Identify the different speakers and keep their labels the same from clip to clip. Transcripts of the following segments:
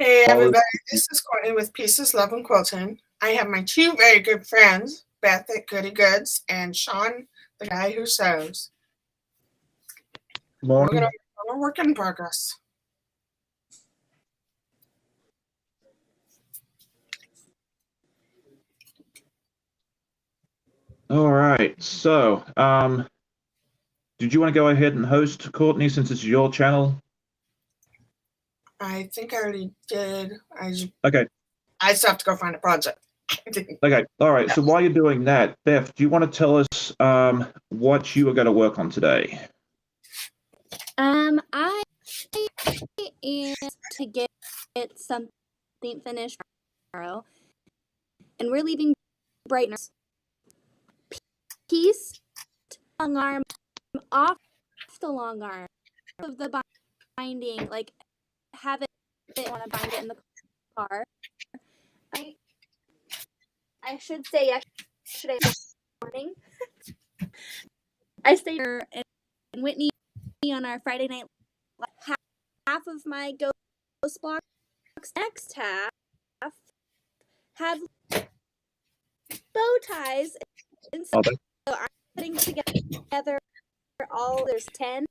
Speaker 1: Hey
Speaker 2: All
Speaker 1: everybody, this is Courtney with Pieces, Love, and Quilting. I have my two very good friends, Beth at Goody Goods and Sean, the guy who sews. We're
Speaker 2: morning.
Speaker 1: going to do a work in progress.
Speaker 2: All right. So, did you want to go ahead and host, Courtney, since it's your channel?
Speaker 1: I think I already did.
Speaker 2: Okay.
Speaker 1: I just have to go find a project.
Speaker 2: Okay. All right. So while you're doing that, Beth, do you want to tell us what you are going to work on today?
Speaker 3: I am to get something finished tomorrow, and we're leaving bright piece long arm off the long arm of the binding, like have it want to bind it in the car. I should say yesterday morning. I stayed here in Whitney on our Friday night. Half of my ghost blocks, next half have bow ties, and so I'm putting together there's 10,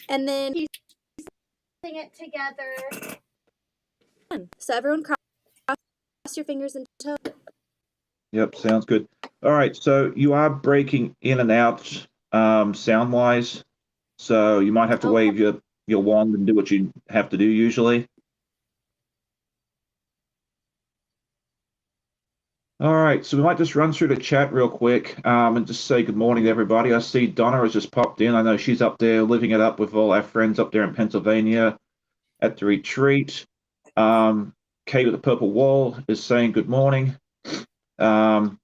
Speaker 3: and then piecing it together. So everyone cross your fingers and toes.
Speaker 2: Yep, sounds good. All right. So you are breaking in and out sound-wise, so you might have to wave your wand and do what you have to do usually. All right, so we might just run through the chat real quick and just say good morning to everybody. I see Donna has just popped in. I know she's up there living it up with all our friends up there in Pennsylvania at the retreat. Kate with the Purple Wall is saying good morning. Who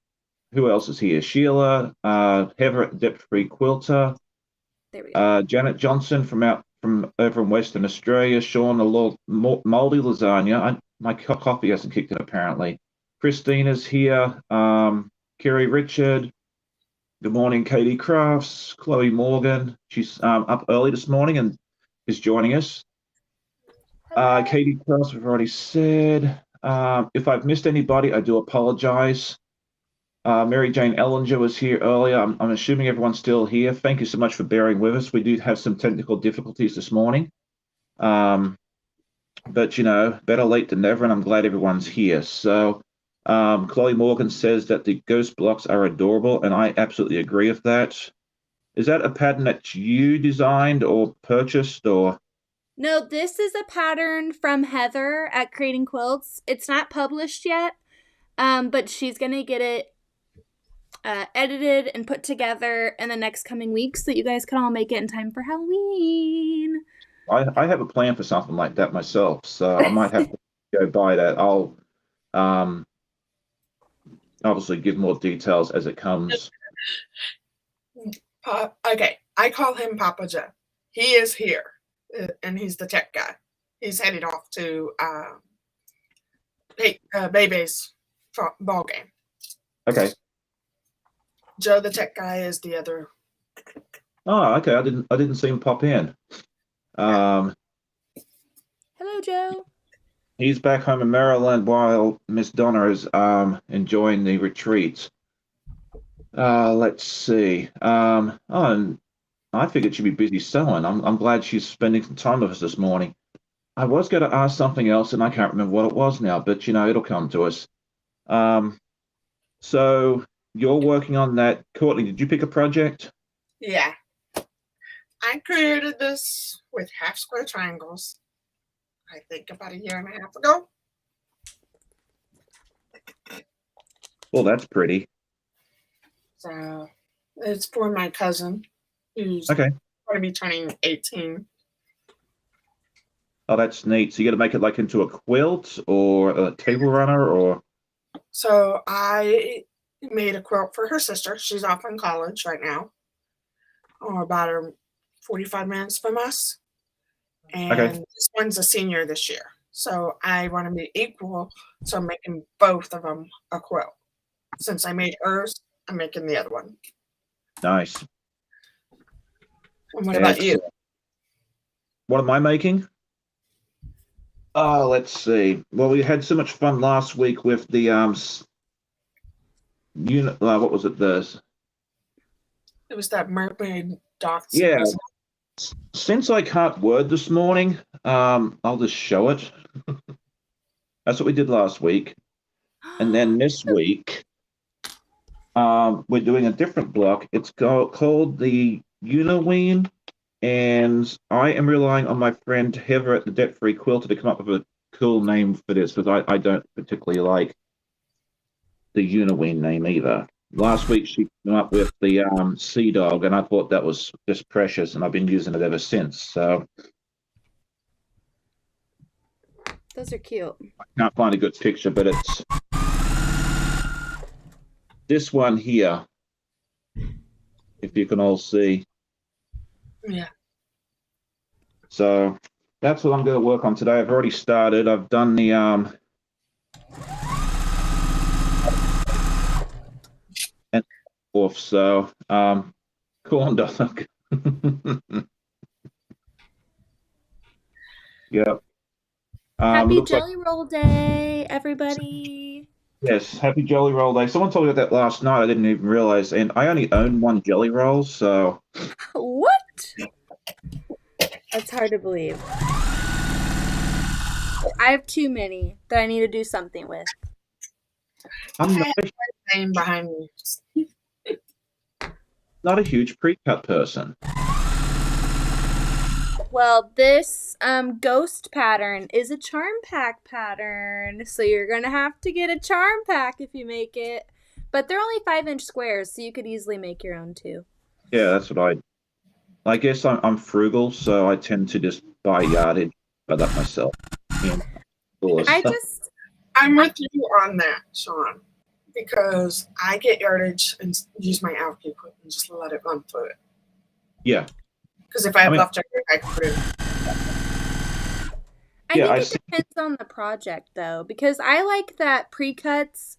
Speaker 2: else is here? Sheila, Heather at Depth Free Quilter,
Speaker 3: There we go.
Speaker 2: Janet Johnson from over in Western Australia, Sean the Moldy Lasagna. My coffee hasn't kicked in apparently. Christina's here. Kerry Richard. Good morning, Katie Crafts. Chloe Morgan. She's up early this morning and is joining us. Katie Crafts, we've already said. If I've missed anybody, I do apologize. Mary Jane Ellinger was here earlier. I'm assuming everyone's still here. Thank you so much for bearing with us. We do have some technical difficulties this morning. But, you know, better late than never, and I'm glad everyone's here. So, Chloe Morgan says that the ghost blocks are adorable, and I absolutely agree with that. Is that a pattern that you designed or purchased, or?
Speaker 3: No, this is a pattern from Heather at Creating Quilts. It's not published yet, but she's going to get it edited and put together in the next coming weeks so that you guys can all make it in time for Halloween.
Speaker 2: I have a plan for something like that myself, so I might have to go buy that. I'll obviously give more details as it comes.
Speaker 1: Okay, I call him Papa Joe. He is here, and he's the tech guy. He's headed off to Bebe's ball game.
Speaker 2: Okay.
Speaker 1: Joe, the tech guy, is the other.
Speaker 2: Oh, okay. I didn't see him pop in.
Speaker 3: Hello, Joe.
Speaker 2: He's back home in Maryland while Miss Donna is enjoying the retreat. Let's see. And I figured she'd be busy sewing. I'm glad she's spending some time with us this morning. I was going to ask something else, and I can't remember what it was now, but you know, it'll come to us. So you're working on that. Courtney, did you pick a project?
Speaker 1: Yeah. I created this with half square triangles, I think about a year and a half ago.
Speaker 2: Well, that's pretty.
Speaker 1: So it's for my cousin who's
Speaker 2: okay.
Speaker 1: going to be turning 18.
Speaker 2: Oh, that's neat. So you got to make it like into a quilt or a table runner, or?
Speaker 1: So I made a quilt for her sister. She's off in college right now, or about 45 minutes from us. And this one's a senior this year. So I want to be equal. So I'm making both of them a quilt. Since I made hers, I'm making the other one.
Speaker 2: Nice.
Speaker 1: And what about you?
Speaker 2: What am I making? Let's see. Well, we had so much fun last week with the what was it?
Speaker 1: It was that mermaid dots.
Speaker 2: Yeah. Since I can't word this morning, I'll just show it. That's what we did last week. And then this week, we're doing a different block. It's called the Unaween, and I am relying on my friend Heather at the Debt Free Quilter to come up with a cool name for this, because I don't particularly like the Unaween name either. Last week she came up with the Sea Dog, and I thought that was just precious, and I've been using it ever since. So
Speaker 3: Those are cute.
Speaker 2: I can't find a good picture, but it's this one here, if you can all see.
Speaker 1: Yeah.
Speaker 2: So that's what I'm going to work on today. I've already started. I've done the and off. So corn dog. Yep.
Speaker 3: Happy
Speaker 2: Looks like,
Speaker 3: Jelly Roll Day, everybody.
Speaker 2: yes, happy Jelly Roll Day. Someone told me about that last night. I didn't even realize, and I only own one Jelly Roll, so.
Speaker 3: What? That's hard to believe. I have too many that I need to do something with.
Speaker 2: I'm
Speaker 1: Name behind me.
Speaker 2: not a huge pre-cut person.
Speaker 3: Well, this ghost pattern is a charm pack pattern, so you're gonna have to get a charm pack if you make it. But they're only 5-inch squares, so you could easily make your own too.
Speaker 2: Yeah, that's what I guess I'm frugal, so I tend to just buy yardage, buy that myself. Yeah.
Speaker 1: I'm with you on that, Sean, because I get yardage and use my alky equipment and just let it run through it.
Speaker 2: Yeah.
Speaker 1: Because if I have leftover, I can put it in.
Speaker 3: I think it depends on the project, though, because I like that pre-cuts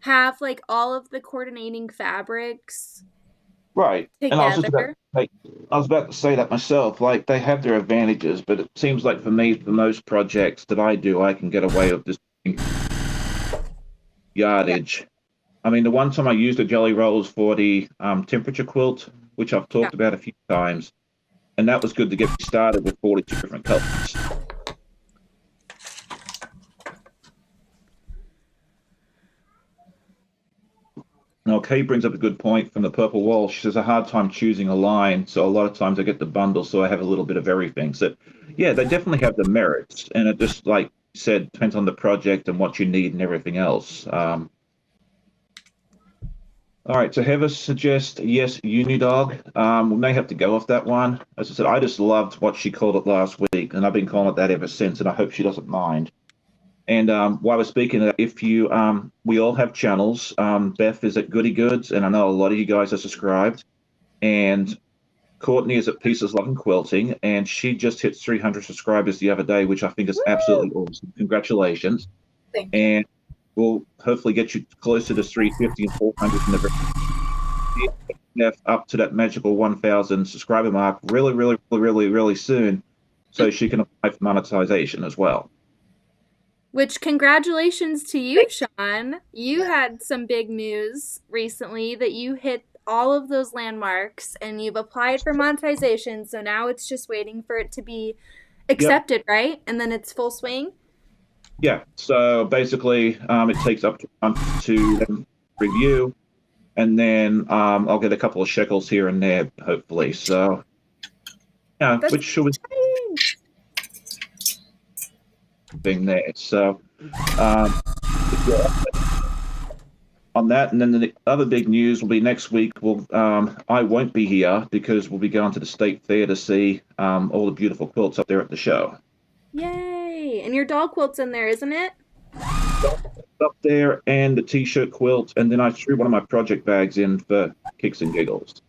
Speaker 3: have like all of the coordinating fabrics.
Speaker 2: Right.
Speaker 3: Together.
Speaker 2: And I was about to say that myself. Like, they have their advantages, but it seems like for me, for most projects that I do, I can get away with just yardage. Yeah. I mean, the one time I used the jelly rolls for the temperature quilt, which I've talked about a few times, and that was good to get me started with 42 different colors. Now, Kay brings up a good point from the Purple Wall. She says a hard time choosing a line, so a lot of times I get the bundle, so I have a little bit of everything. So, yeah, they definitely have the merits, and it just, like you said, depends on the project and what you need and everything else. All right, so Heather suggests, yes, Unidog. We may have to go off that one. As I said, I just loved what she called it last week, and I've been calling it that ever since, and I hope she doesn't mind. And while we're speaking of that, if you, we all have channels. Beth is at Goody Goods, and I know a lot of you guys are subscribed. And Courtney is at Pieces Love and Quilting, and she just hit 300 subscribers the other day, which I think is absolutely awesome. Congratulations.
Speaker 1: Thank you.
Speaker 2: And we'll hopefully get you closer to 350 and 400 in the up to that magical 1,000 subscriber mark really soon, so she can apply for monetization as well.
Speaker 3: Which, congratulations to you, Sean. You had some big news recently that you hit all of those landmarks and you've applied for monetization, so now it's just waiting for it to be accepted, right? And then it's full swing?
Speaker 2: Yeah, so basically it takes up to a month to review, and then I'll get a couple of shekels here and there, hopefully. So, yeah, which should being there. So, on that, and then the other big news will be next week. I won't be here because we'll be going to the State Fair to see all the beautiful quilts up there at the show.
Speaker 3: Yay! And your doll quilt's in there, isn't it?
Speaker 2: Up there, and the t-shirt quilt, and then I threw one of my project bags in for kicks and giggles.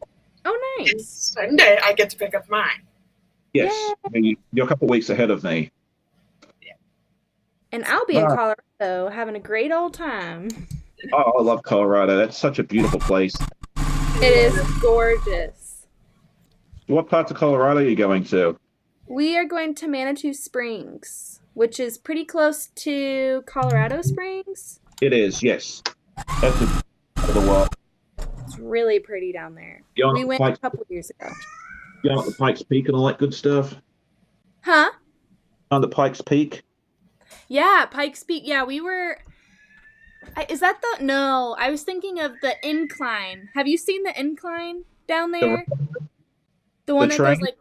Speaker 3: Oh, nice.
Speaker 1: Sunday, I get to pick up mine.
Speaker 2: Yes, you're a couple of weeks ahead of me.
Speaker 3: And I'll be in Colorado having a great old time.
Speaker 2: Oh, I love Colorado. That's such a beautiful place.
Speaker 3: It is gorgeous.
Speaker 2: What parts of Colorado are you going to?
Speaker 3: We are going to Manitou Springs, which is pretty close to Colorado Springs.
Speaker 2: It is, yes. That's the world.
Speaker 3: It's really pretty down there.
Speaker 2: You on
Speaker 3: We
Speaker 2: the
Speaker 3: went a
Speaker 2: Pikes,
Speaker 3: couple years ago.
Speaker 2: you on the Pikes Peak and all that good stuff?
Speaker 3: Huh?
Speaker 2: On the Pikes Peak?
Speaker 3: Yeah, Pikes Peak. Yeah, we were. Is that the? No, I was thinking of the incline. Have you seen the incline down there? The one that
Speaker 2: train?
Speaker 3: goes like.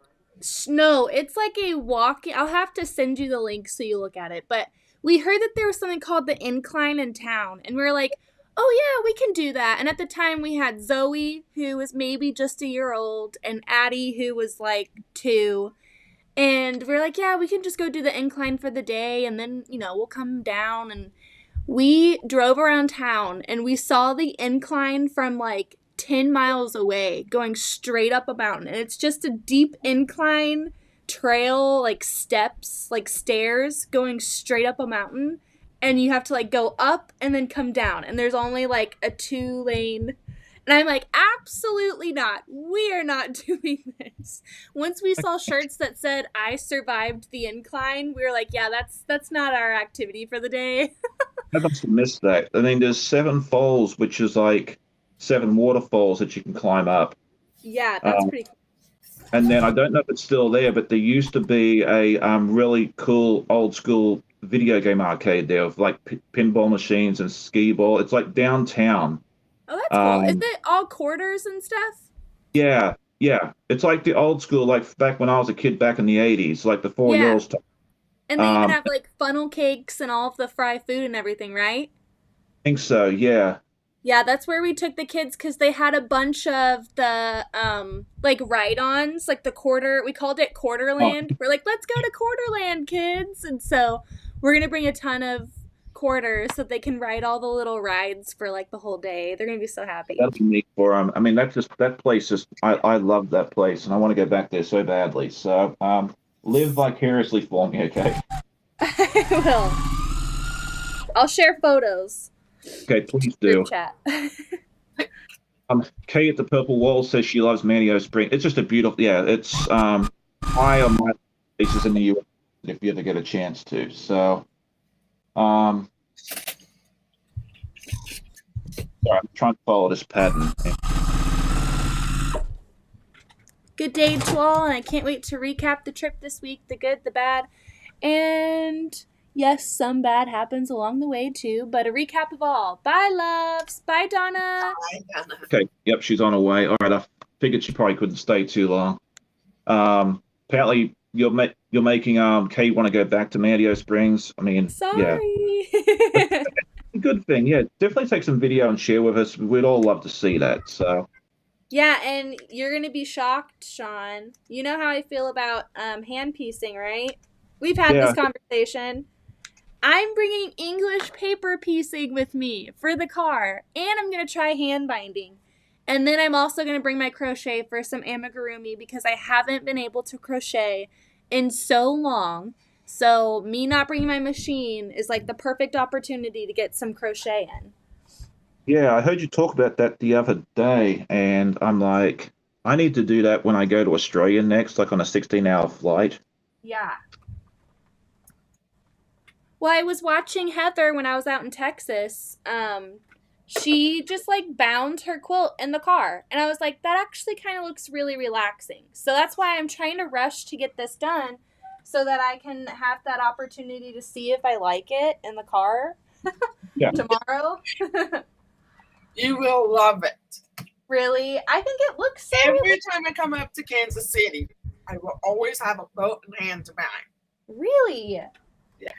Speaker 3: No, it's like a walk. I'll have to send you the link so you look at it. But we heard that there was something called the incline in town, and we were like, "Oh yeah, we can do that." And at the time, we had Zoe, who was maybe just a year old, and Addie, who was like 2. And we're like, yeah, we can just go do the incline for the day, and then, we'll come down. And we drove around town, and we saw the incline from like 10 miles away going straight up a mountain. And it's just a deep incline trail, like steps, like stairs going straight up a mountain. And you have to like go up and then come down. And there's only like a 2-lane. And I'm like, absolutely not. We are not doing this. Once we saw shirts that said, I survived the incline, we were like, yeah, that's not our activity for the day.
Speaker 2: I must have missed that. I mean, there's 7 falls, which is like 7 waterfalls that you can climb up.
Speaker 3: Yeah, that's pretty cool.
Speaker 2: And then I don't know if it's still there, but there used to be a really cool old school video game arcade there with like pinball machines and skee ball. It's like downtown.
Speaker 3: Oh, that's cool. Is it all quarters and stuff?
Speaker 2: Yeah, yeah. It's like the old school, like back when I was a kid back in the 80s, like before
Speaker 3: Yeah.
Speaker 2: yours.
Speaker 3: And they even have like funnel cakes and all of the fry food and everything, right?
Speaker 2: I think so, yeah.
Speaker 3: Yeah, that's where we took the kids because they had a bunch of the like ride-ons, like we called it Quarterland. We're like, let's go to Quarterland, kids. And so we're gonna bring a ton of quarters so they can ride all the little rides for like the whole day. They're gonna be so happy.
Speaker 2: That'll be neat for them. I mean, that place is I love that place, and I want to go back there so badly. So live vicariously for me, okay?
Speaker 3: I will. I'll share photos.
Speaker 2: Okay, please do.
Speaker 3: Group chat.
Speaker 2: Kay at the Purple Wall says she loves Manio Spring. It's just a beautiful, yeah. It's high on my places in the U.S. if you ever get a chance to. So, sorry, I'm trying to follow this pattern.
Speaker 3: Good day to all, and I can't wait to recap the trip this week, the good, the bad, and yes, some bad happens along the way too, but a recap of all. Bye, loves. Bye, Donna.
Speaker 1: Bye, Donna.
Speaker 2: Okay, yep, she's on her way. All right, I figured she probably couldn't stay too long. Apparently you're making Kay want to go back to Manio Springs. I mean,
Speaker 3: sorry.
Speaker 2: Yeah. Good thing, yeah. Definitely take some video and share with us. We'd all love to see that. So.
Speaker 3: Yeah, and you're gonna be shocked, Sean. You know how I feel about hand piecing, right? We've had this conversation. I'm bringing English paper piecing with me for the car, and I'm gonna try hand binding. And then I'm also gonna bring my crochet for some amigurumi because I haven't been able to crochet in so long. So me not bringing my machine is like the perfect opportunity to get some crochet in.
Speaker 2: Yeah, I heard you talk about that the other day, and I'm like, I need to do that when I go to Australia next, like on a 16-hour flight.
Speaker 3: Yeah. Well, I was watching Heather when I was out in Texas. She just like bound her quilt in the car. And I was like, that actually kind of looks really relaxing. So that's why I'm trying to rush to get this done so that I can have that opportunity to see if I like it in the car tomorrow.
Speaker 1: You will love it.
Speaker 3: Really? I think it looks so
Speaker 1: Every time I come up to Kansas City, I will always have a quilt in hand to bind.
Speaker 3: Really?
Speaker 1: Yeah.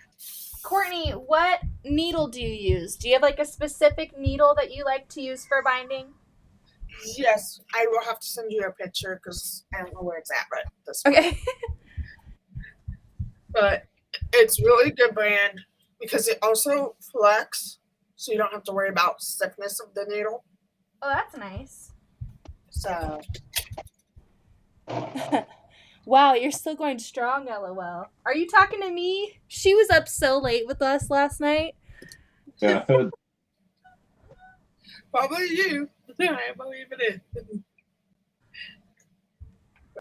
Speaker 3: Courtney, what needle do you use? Do you have like a specific needle that you like to use for binding?
Speaker 1: Yes, I will have to send you a picture because I don't know where it's at right this
Speaker 3: Okay.
Speaker 1: But it's really good brand because it also flex, so you don't have to worry about stiffness of the needle.
Speaker 3: Oh, that's nice.
Speaker 1: So.
Speaker 3: Wow, you're still going strong, LOL. Are you talking to me? She was up so late with us last night.
Speaker 2: Yeah.
Speaker 1: Probably you. I believe it is.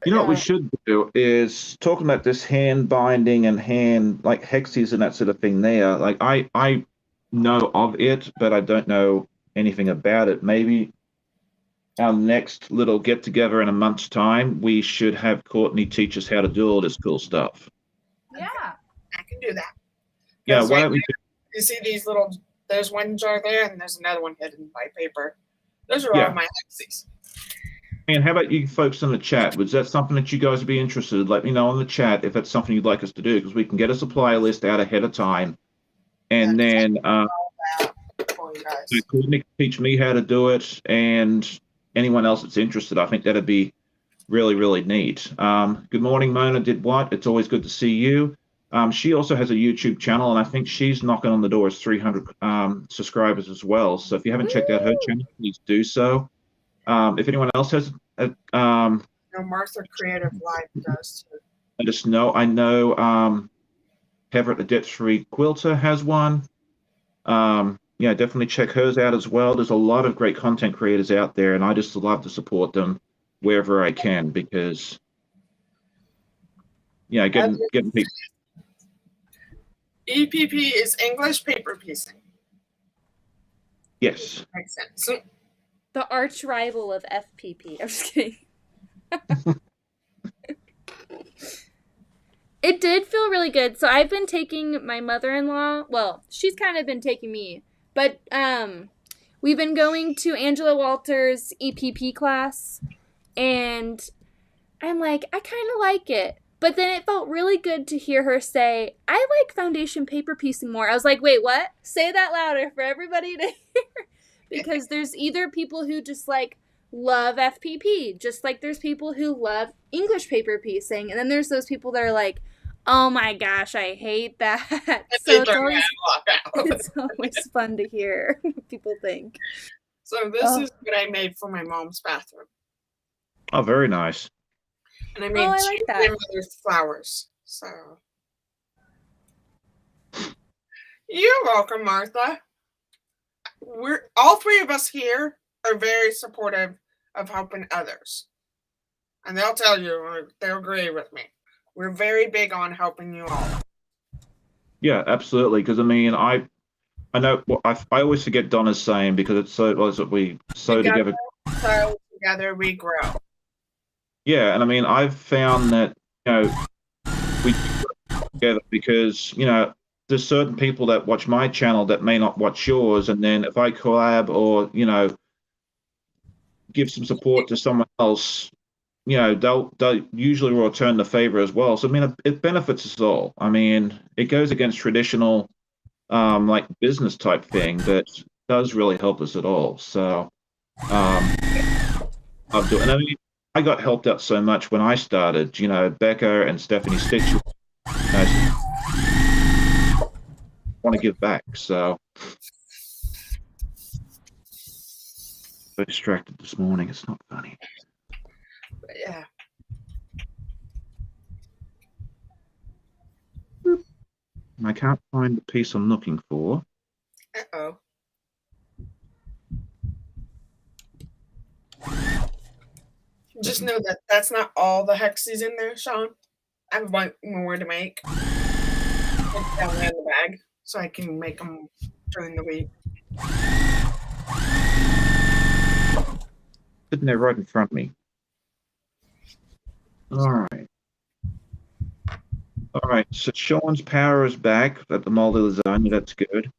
Speaker 2: You know what we should do is talking about this hand binding and hand like hexes and that sort of thing there. Like I know of it, but I don't know anything about it. Maybe our next little get together in a month's time, we should have Courtney teach us how to do all this cool stuff.
Speaker 3: Yeah.
Speaker 1: I can do that.
Speaker 2: Yeah, why don't we?
Speaker 1: You see these little, there's one jar there, and there's another one hidden by paper. Those are
Speaker 2: Yeah.
Speaker 1: all my hexes.
Speaker 2: And how about you folks in the chat? Was that something that you guys would be interested in? Let me know in the chat if that's something you'd like us to do, because we can get a supplier list out ahead of time. And then so Courtney can teach me how to do it, and anyone else that's interested. I think that'd be really, really neat. Good morning, Mona did what? It's always good to see you. She also has a YouTube channel, and I think she's knocking on the door as 300 subscribers as well. So if you haven't checked out her channel, please do so. If anyone else has,
Speaker 1: Martha Creative Live does too.
Speaker 2: let us know. I know Heather at the Debt Free Quilter has one. Yeah, definitely check hers out as well. There's a lot of great content creators out there, and I just love to support them wherever I can because, yeah, getting people.
Speaker 1: EPP is English paper piecing.
Speaker 2: Yes.
Speaker 1: Makes sense.
Speaker 3: The arch rival of FPP. I'm just kidding. It did feel really good. So I've been taking my mother-in-law. Well, she's kind of been taking me. But we've been going to Angela Walters' EPP class. And I'm like, I kind of like it. But then it felt really good to hear her say, I like foundation paper piecing more. I was like, wait, what? Say that louder for everybody to hear. Because there's either people who just like love FPP, just like there's people who love English paper piecing. And then there's those people that are like, oh my gosh, I hate that. So it's always fun to hear what people think.
Speaker 1: So this is what I made for my mom's bathroom.
Speaker 2: Oh, very nice.
Speaker 1: And I made two grandmother's flowers. So you're welcome, Martha. We're all three of us here are very supportive of helping others. And they'll tell you, they'll agree with me. We're very big on helping you all.
Speaker 2: Yeah, absolutely. Because I mean, I know I always forget Donna's saying because it's so we sew together.
Speaker 1: So together we grow.
Speaker 2: Yeah, and I mean, I've found that we work together because there's certain people that watch my channel that may not watch yours, and then if I collab or give some support to someone else, they'll usually return the favor as well. So I mean, it benefits us all. I mean, it goes against traditional like business type thing, but it does really help us at all. So I'll do it. And I mean, I got helped out so much when I started. Becca and Stephanie Stitch want to give back. So distracted this morning. It's not funny.
Speaker 1: But yeah.
Speaker 2: I can't find the piece I'm looking for.
Speaker 1: Uh-oh. Just know that that's not all the hexes in there, Sean. I have one more to make. It's down there in the bag, so I can make them during the week.
Speaker 2: Sitting there right in front of me. All right. So Sean's power is back at the moldy lasagna. That's good.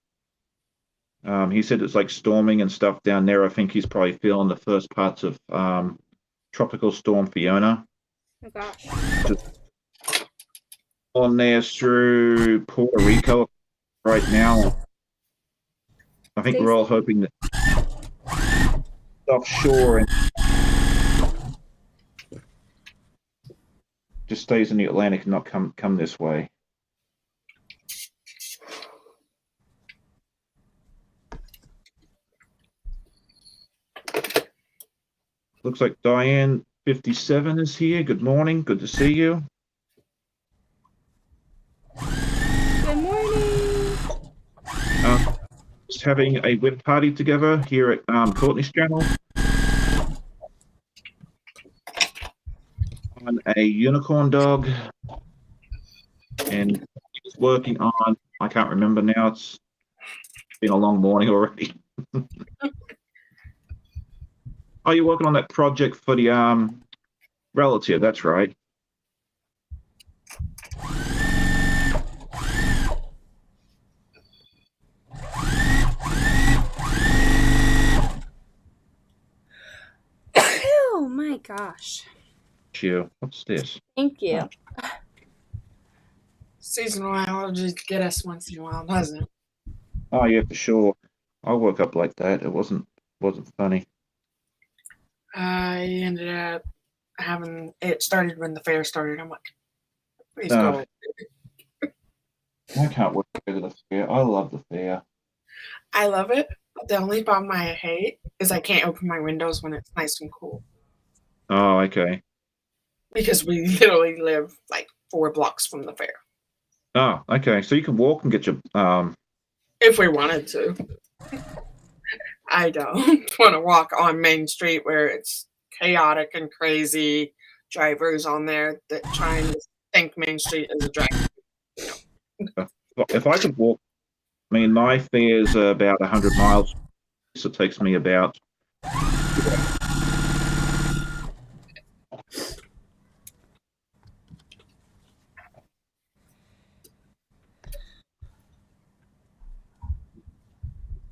Speaker 2: He said it's like storming and stuff down there. I think he's probably feeling the first parts of Tropical Storm Fiona.
Speaker 3: Oh gosh.
Speaker 2: On there through Puerto Rico right now. I think we're all hoping that offshore and just stays in the Atlantic and not come this way. Looks like Diane 57 is here. Good morning. Good to see you.
Speaker 3: Good morning.
Speaker 2: Just having a WIP party together here at Courtney's channel. on a unicorn dog, and he's working on, I can't remember now, it's been a long morning already. Oh, you're working on that project for the relative, that's right.
Speaker 3: Oh my gosh.
Speaker 2: What's this?
Speaker 3: Thank you.
Speaker 1: Seasonal allergies get us once in a while, doesn't it?
Speaker 2: Oh yeah, for sure. I woke up like that. It wasn't funny.
Speaker 1: I ended up having it started when the fair started. I'm like, please
Speaker 2: No.
Speaker 1: go.
Speaker 2: I can't wait to go to the fair. I love the fair.
Speaker 1: I love it. But the only problem I hate is I can't open my windows when it's nice and cool.
Speaker 2: Oh, okay.
Speaker 1: Because we literally live like 4 blocks from the fair.
Speaker 2: Oh, okay. So you can walk and get your
Speaker 1: If we wanted to. I don't want to walk on Main Street where it's chaotic and crazy. Drivers on there that trying to think Main Street is a drag.
Speaker 2: if I could walk. I mean, my fair is about 100 miles, so it takes me about.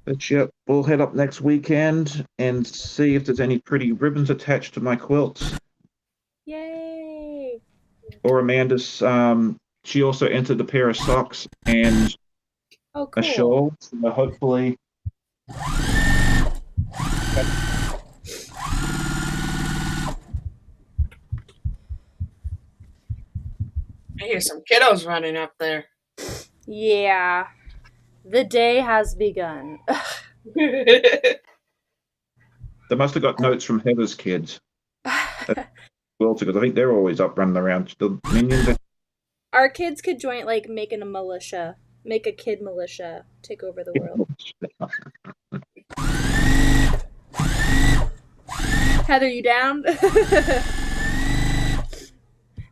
Speaker 2: But yep, we'll head up next weekend and see if there's any pretty ribbons attached to my quilts.
Speaker 3: Yay!
Speaker 2: Or Amanda's, she also entered a pair of socks and
Speaker 3: Oh, cool.
Speaker 2: a shawl. So hopefully.
Speaker 1: I hear some kiddos running up there.
Speaker 3: Yeah. The day has begun.
Speaker 2: They must have got notes from Heather's kids. Well, because I think they're always up running around. The minions.
Speaker 3: Our kids could join, like, making a militia. Make a kid militia. Take over the world. Heather, you down?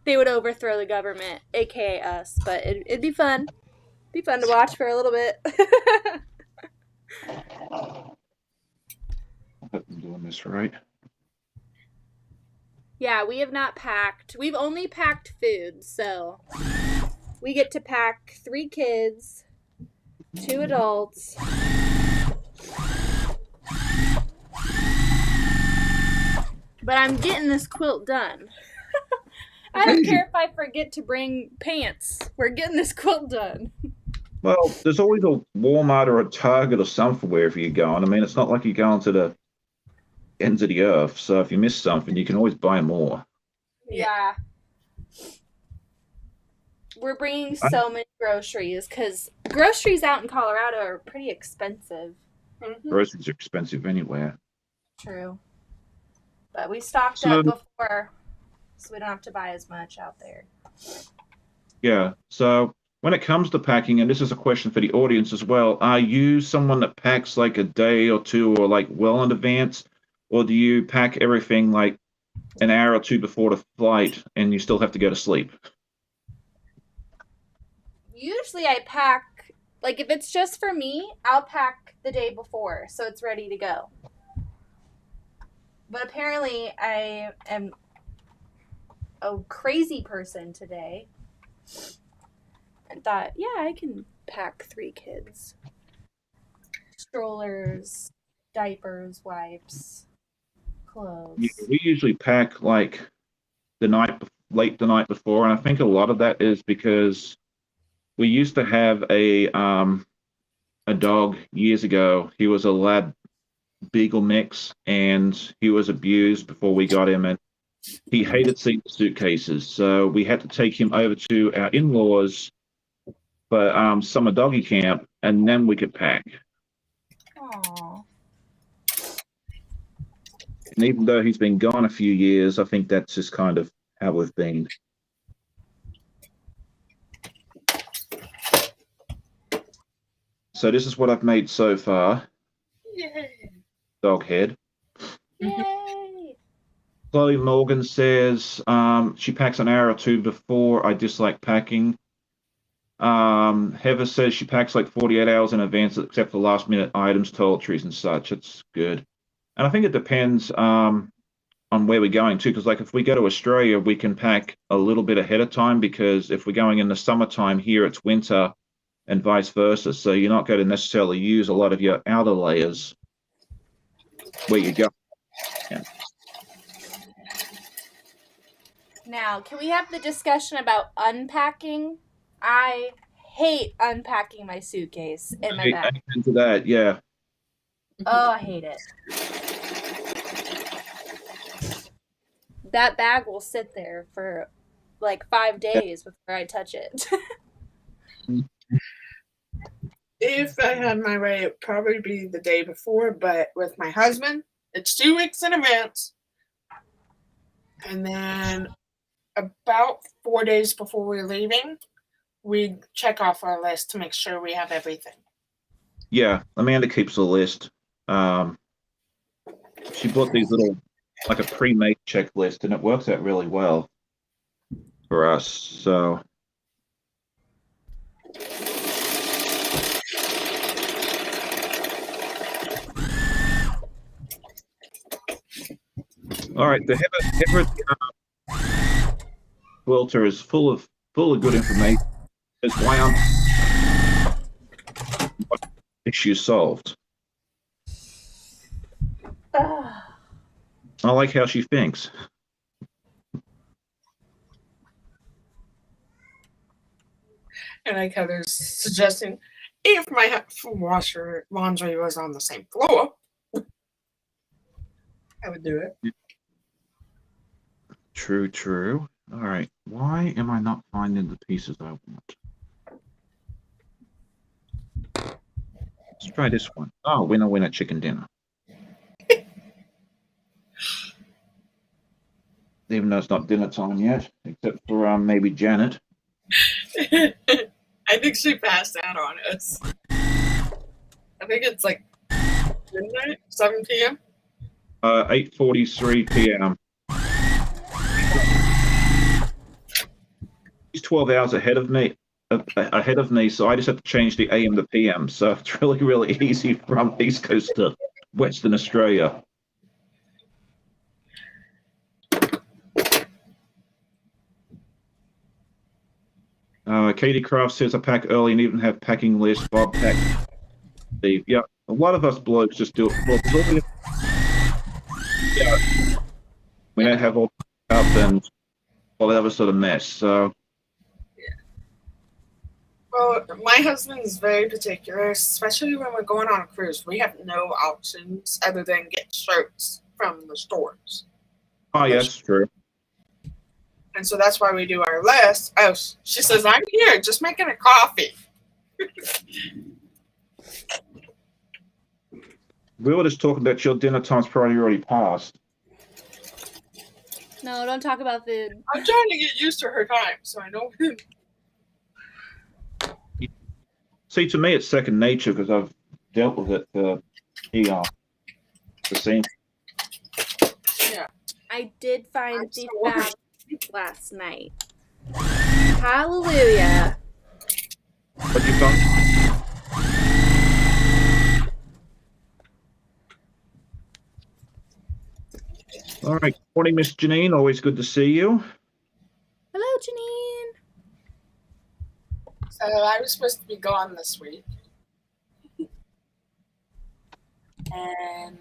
Speaker 3: They would overthrow the government, aka us, but it'd be fun. Be fun to watch for a little bit.
Speaker 2: I hope I'm doing this right.
Speaker 3: Yeah, we have not packed. We've only packed food, so we get to pack 3 kids, 2 adults. But I'm getting this quilt done. I don't care if I forget to bring pants. We're getting this quilt done.
Speaker 2: Well, there's always a Walmart or a Target or something wherever you're going. I mean, it's not like you're going to the ends of the earth. So if you miss something, you can always buy more.
Speaker 3: Yeah. We're bringing so many groceries because groceries out in Colorado are pretty expensive.
Speaker 1: Mm-hmm.
Speaker 2: Groceries are expensive anywhere.
Speaker 3: True. But we stocked up before, so we don't have to buy as much out there.
Speaker 2: Yeah. So when it comes to packing, and this is a question for the audience as well, are you someone that packs like a day or two or like well in advance? Or do you pack everything like an hour or two before the flight and you still have to go to sleep?
Speaker 3: Usually I pack, like if it's just for me, I'll pack the day before so it's ready to go. But apparently I am a crazy person today and thought, yeah, I can pack 3 kids. Strollers, diapers, wipes, clothes.
Speaker 2: Yeah, we usually pack like late the night before, and I think a lot of that is because we used to have a dog years ago. He was a lab beagle mix, and he was abused before we got him, and he hated seeing the suitcases. So we had to take him over to our in-laws for summer doggy camp, and then we could pack.
Speaker 3: Aww.
Speaker 2: And even though he's been gone a few years, I think that's just kind of how we've been. So this is what I've made so far.
Speaker 1: Yay.
Speaker 2: Dog head.
Speaker 3: Yay!
Speaker 2: Chloe Morgan says she packs an hour or two before. I dislike packing. Heather says she packs like 48 hours in advance, except for last minute items, toiletries, and such. It's good. And I think it depends on where we're going to, because like if we go to Australia, we can pack a little bit ahead of time, because if we're going in the summertime here, it's winter and vice versa. So you're not going to necessarily use a lot of your outer layers where you go. Yeah.
Speaker 3: Now, can we have the discussion about unpacking? I hate unpacking my suitcase in my bag.
Speaker 2: Into that, yeah.
Speaker 3: Oh, I hate it. That bag will sit there for like 5 days before I touch it.
Speaker 1: If I had my way, it'd probably be the day before, but with my husband, it's 2 weeks in advance. And then about 4 days before we're leaving, we check off our list to make sure we have everything.
Speaker 2: Yeah, Amanda keeps a list. She bought these little, like a pre-made checklist, and it works out really well for us. So, all right, the Heather quilter is full of good information. It's why what issue solved. I like how she thinks.
Speaker 1: And like Heather's suggesting, if my washer laundry was on the same floor, I would do it.
Speaker 2: True, true. All right. Why am I not finding the pieces I want? Let's try this one. Oh, winner, winner, chicken dinner. Even though it's not dinner time yet, except for maybe Janet.
Speaker 1: I think she passed out on us. I think it's like midnight, 7 p.m.
Speaker 2: 8:43 p.m. He's 12 hours ahead of me, so I just have to change the AM to PM. So it's really, really easy from East Coast to Western Australia. Katie Craft says I pack early and even have packing lists. Bob pack. Steve. Yeah, a lot of us blokes just do it. Yeah, we don't have all up and all that other sort of mess. So.
Speaker 1: Yeah. Well, my husband's very particular, especially when we're going on a cruise. We have no options other than get shirts from the stores.
Speaker 2: Oh, yes, true.
Speaker 1: And so that's why we do our list. Oh, she says, I'm here, just making a coffee.
Speaker 2: We were just talking about your dinner time's probably already passed.
Speaker 3: No, don't talk about food.
Speaker 1: I'm trying to get used to her time, so I know.
Speaker 2: See, to me, it's second nature because I've dealt with it for the same.
Speaker 1: Yeah.
Speaker 3: I did find the bag last night. Hallelujah.
Speaker 2: What'd you find? All right. Morning, Miss Janine. Always good to see you.
Speaker 3: Hello, Janine.
Speaker 1: So I was supposed to be gone this week. And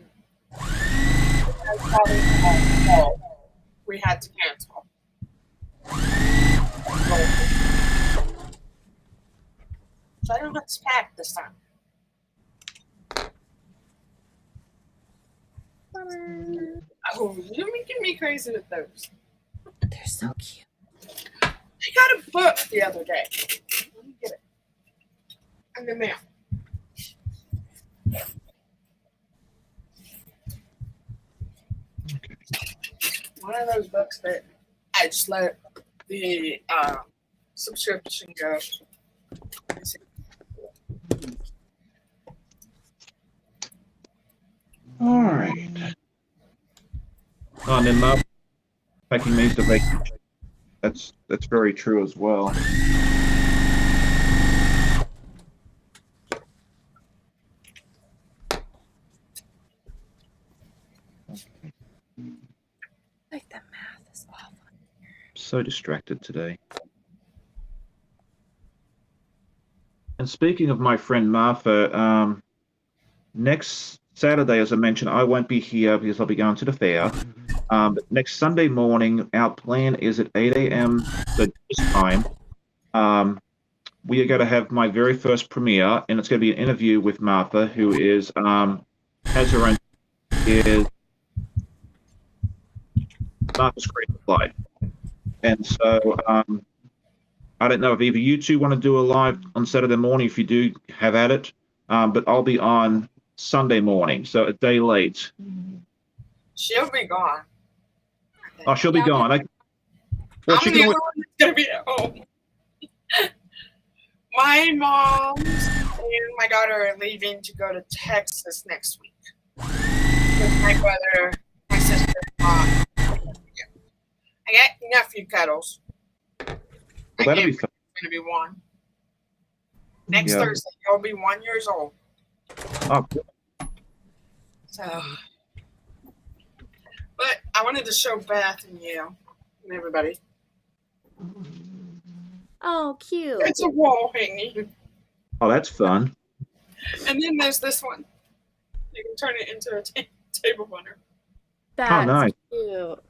Speaker 1: we had to cancel. So I don't have to pack this time. Oh, you're making me crazy with those.
Speaker 3: They're so cute.
Speaker 1: I got a book the other day. Let me get it. In the mail. One of those books that I just let the subscription go.
Speaker 2: All right. Oh, and then taking me to vacation. That's very true as well.
Speaker 3: Like the math is awful.
Speaker 2: So distracted today. And speaking of my friend Martha, next Saturday, as I mentioned, I won't be here because I'll be going to the fair. But next Sunday morning, our plan is at 8 a.m. this time. We are going to have my very first premiere, and it's going to be an interview with Martha, who is has her own is Martha's Creative Life. And so I don't know if either you two want to do a live on Saturday morning. If you do, have at it. But I'll be on Sunday morning, so a day late.
Speaker 1: She'll be gone.
Speaker 2: Oh, she'll be gone. Well,
Speaker 1: I'm
Speaker 2: she
Speaker 1: the
Speaker 2: can
Speaker 1: only
Speaker 2: always,
Speaker 1: one that's gonna be at home. My mom and my daughter are leaving to go to Texas next week with my brother, my sister, mom. I got nephew cuddles.
Speaker 2: well, that'll be fun.
Speaker 1: It's gonna be one. Next
Speaker 2: Yeah.
Speaker 1: Thursday, he'll be 1 year old.
Speaker 2: Oh,
Speaker 1: So, but I wanted to show Beth and you and everybody.
Speaker 3: Oh, cute.
Speaker 1: It's a wall hanging.
Speaker 2: oh, that's fun.
Speaker 1: And then there's this one. You can turn it into a table runner.
Speaker 3: That's
Speaker 2: nice.
Speaker 3: cute.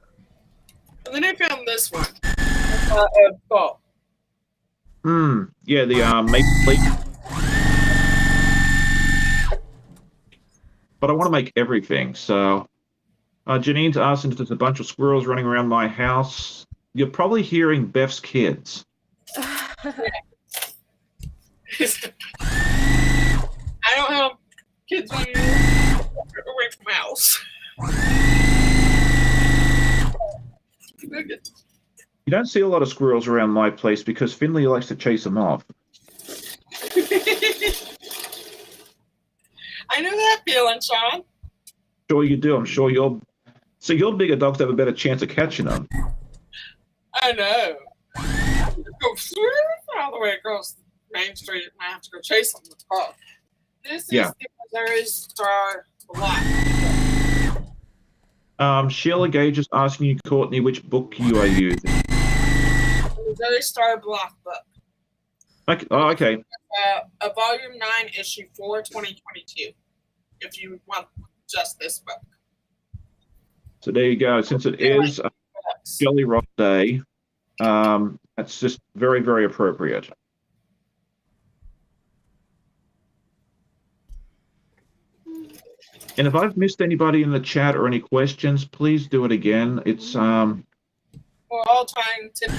Speaker 1: And then I found this one. It's a ball.
Speaker 2: Yeah, the Maple Leaf. But I want to make everything. So, Janine's asking if there's a bunch of squirrels running around my house. You're probably hearing Beth's kids.
Speaker 1: I don't have kids running away from the house.
Speaker 2: You don't see a lot of squirrels around my place because Finley likes to chase them off.
Speaker 1: I know that feeling, Sean.
Speaker 2: Sure you do. I'm sure your bigger dogs have a better chance of catching them.
Speaker 1: I know. Go all the way across Main Street, and I have to go chase them with the car. This is the Missouri Star Black.
Speaker 2: Sheila Gage is asking you, Courtney, which book you are using.
Speaker 1: The Missouri Star Black book.
Speaker 2: Okay. Oh, okay.
Speaker 1: A volume 9, issue 4, 2022. If you want just this book.
Speaker 2: So there you go. Since it is Jolly Rock Day, that's just very, very appropriate. And if I've missed anybody in the chat or any questions, please do it again. It's
Speaker 1: We're all trying to.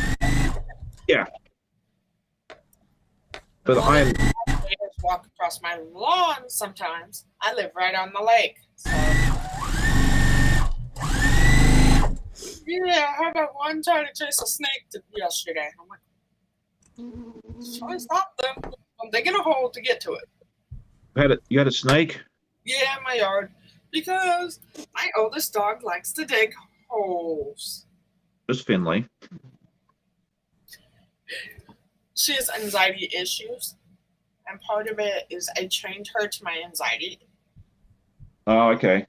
Speaker 2: Yeah. But I am.
Speaker 1: Neighbors walk across my lawn sometimes. I live right on the lake. So. Yeah, I had one trying to chase a snake yesterday. I'm like, try to stop them. I'm digging a hole to get to it.
Speaker 2: You had a snake?
Speaker 1: Yeah, in my yard. Because my oldest dog likes to dig holes.
Speaker 2: Just Finley.
Speaker 1: She has anxiety issues. And part of it is I trained her to my anxiety.
Speaker 2: Oh, okay.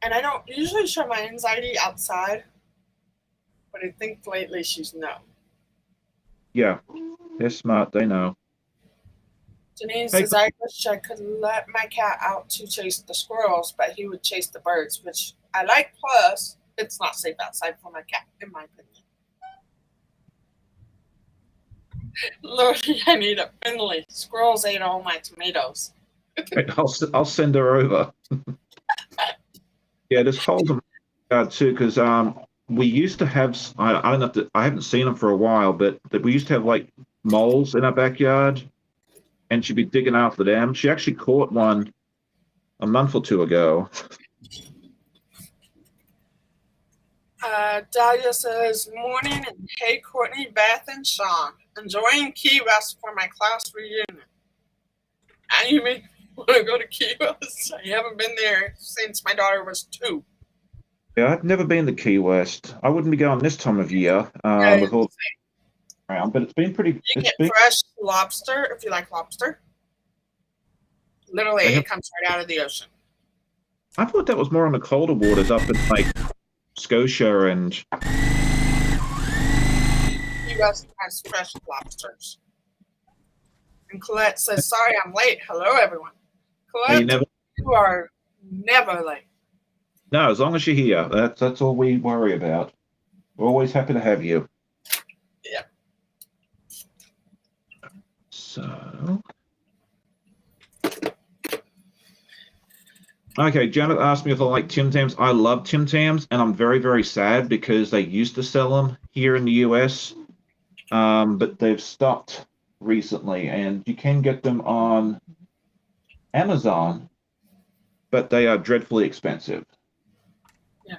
Speaker 1: And I don't usually show my anxiety outside. But I think lately she's no.
Speaker 2: Yeah. They're smart. They know.
Speaker 1: Janine says, I wish I could let my cat out to chase the squirrels, but he would chase the birds, which I like. Plus, it's not safe outside for my cat, in my opinion. Lord, I need a Finley. Squirrels ate all my tomatoes.
Speaker 2: I'll send her over. Yeah, there's holes in my yard too, because we used to have. I don't know. I haven't seen them for a while, but we used to have like moles in our backyard, and she'd be digging after them. She actually caught one a month or two ago.
Speaker 1: Dahlia says, morning, and hey, Courtney, Beth, and Sean. Enjoying Key West for my class reunion. I even want to go to Key West. I haven't been there since my daughter was 2.
Speaker 2: Yeah, I've never been to Key West. I wouldn't be going this time of year with all around, but it's been pretty.
Speaker 1: You get fresh lobster if you like lobster. Literally, it comes right out of the ocean.
Speaker 2: I thought that was more on the colder waters up in like Scotia and.
Speaker 1: U.S. has fresh lobsters. And Colette says, "Sorry, I'm late. Hello, everyone." Colette, you are never late.
Speaker 2: No, as long as you're here, that's all we worry about. We're always happy to have you.
Speaker 1: Yeah.
Speaker 2: So. Okay, Janet asked me if I like Tim Tams. I love Tim Tams, and I'm very, very sad because they used to sell them here in the US, but they've stopped recently, and you can get them on Amazon, but they are dreadfully expensive.
Speaker 1: Yeah.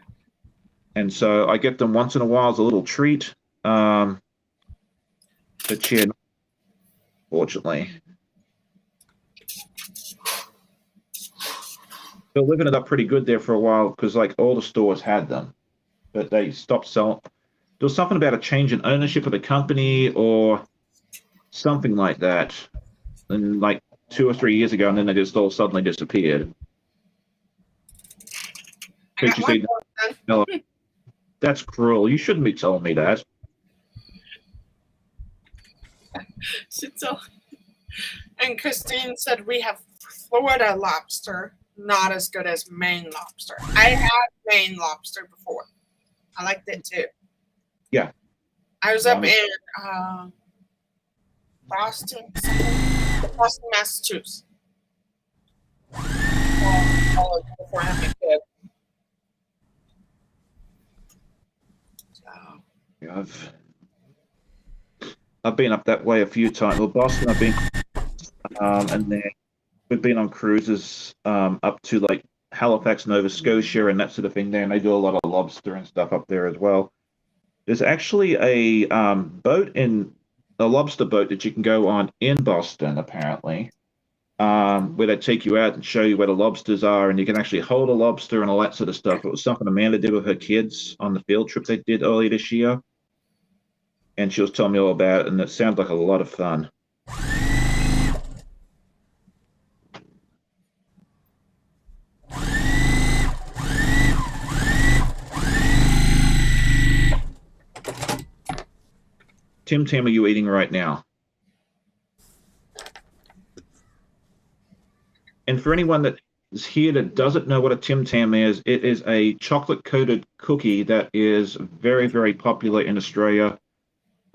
Speaker 2: And so I get them once in a while as a little treat, but yeah, fortunately. They're living it up pretty good there for a while because like all the stores had them, but they stopped selling. There was something about a change in ownership of the company or something like that, and like 2 or 3 years ago, and then they just all suddenly disappeared. No, that's cruel. You shouldn't be telling me that.
Speaker 1: And Christine said we have Florida lobster, not as good as Maine lobster. I had Maine lobster before. I liked it too.
Speaker 2: Yeah.
Speaker 1: I was up in Boston, Massachusetts. Before I had my kid.
Speaker 2: Yeah, I've been up that way a few times. Well, Boston, I've been, and then we've been on cruises up to like Halifax, Nova Scotia, and that sort of thing there, and they do a lot of lobster and stuff up there as well. There's actually a lobster boat that you can go on in Boston, apparently, where they take you out and show you where the lobsters are, and you can actually hold a lobster and all that sort of stuff. It was something Amanda did with her kids on the field trip they did earlier this year, and she was telling me all about it, and it sounds like a lot of fun. Tim Tam, are you eating right now? And for anyone that is here that doesn't know what a Tim Tam is, it is a chocolate-coated cookie that is very, very popular in Australia.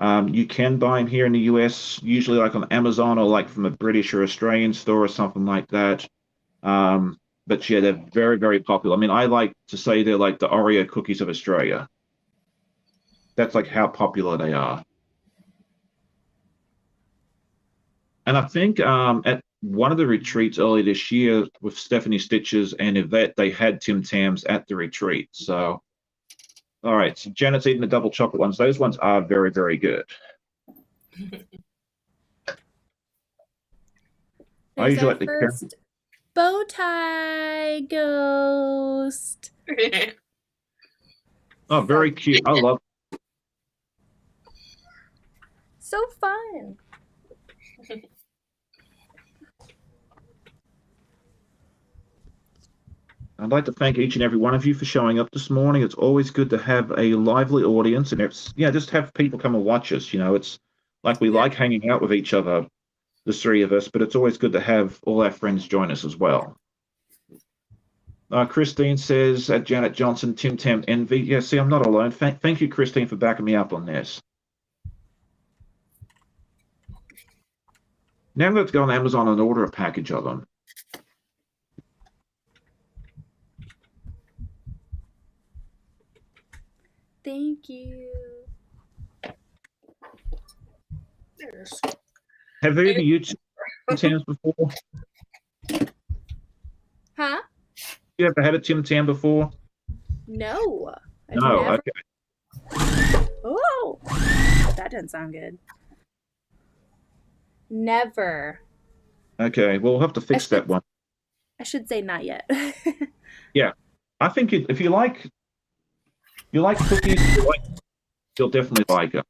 Speaker 2: You can buy them here in the US, usually like on Amazon or like from a British or Australian store or something like that. But yeah, they're very, very popular. I mean, I like to say they're like the Oreo cookies of Australia. That's like how popular they are. And I think at one of the retreats earlier this year with Stephanie Stitches and Yvette, they had Tim Tams at the retreat. So, all right. So Janet's eating the double chocolate ones. Those ones are very, very good. I usually like the
Speaker 3: first bow tie ghost.
Speaker 2: Oh, very cute. I love it.
Speaker 3: So fun.
Speaker 2: I'd like to thank each and every one of you for showing up this morning. It's always good to have a lively audience, and it's just have people come and watch us. You know, it's like we like hanging out with each other, the three of us, but it's always good to have all our friends join us as well. Christine says, at Janet Johnson, Tim Tam Envy. Yeah, see, I'm not alone. Thank you, Christine, for backing me up on this. Now I'm going to go on Amazon and order a package of them.
Speaker 3: Thank you.
Speaker 2: Have you ever used Tim Tams before?
Speaker 3: Huh?
Speaker 2: You ever had a Tim Tam before?
Speaker 3: No.
Speaker 2: No, okay.
Speaker 3: Oh, that didn't sound good. Never.
Speaker 2: Okay, well, we'll have to fix that one.
Speaker 3: I should say not yet.
Speaker 2: Yeah, I think if you like You like cookies? You'll definitely like it.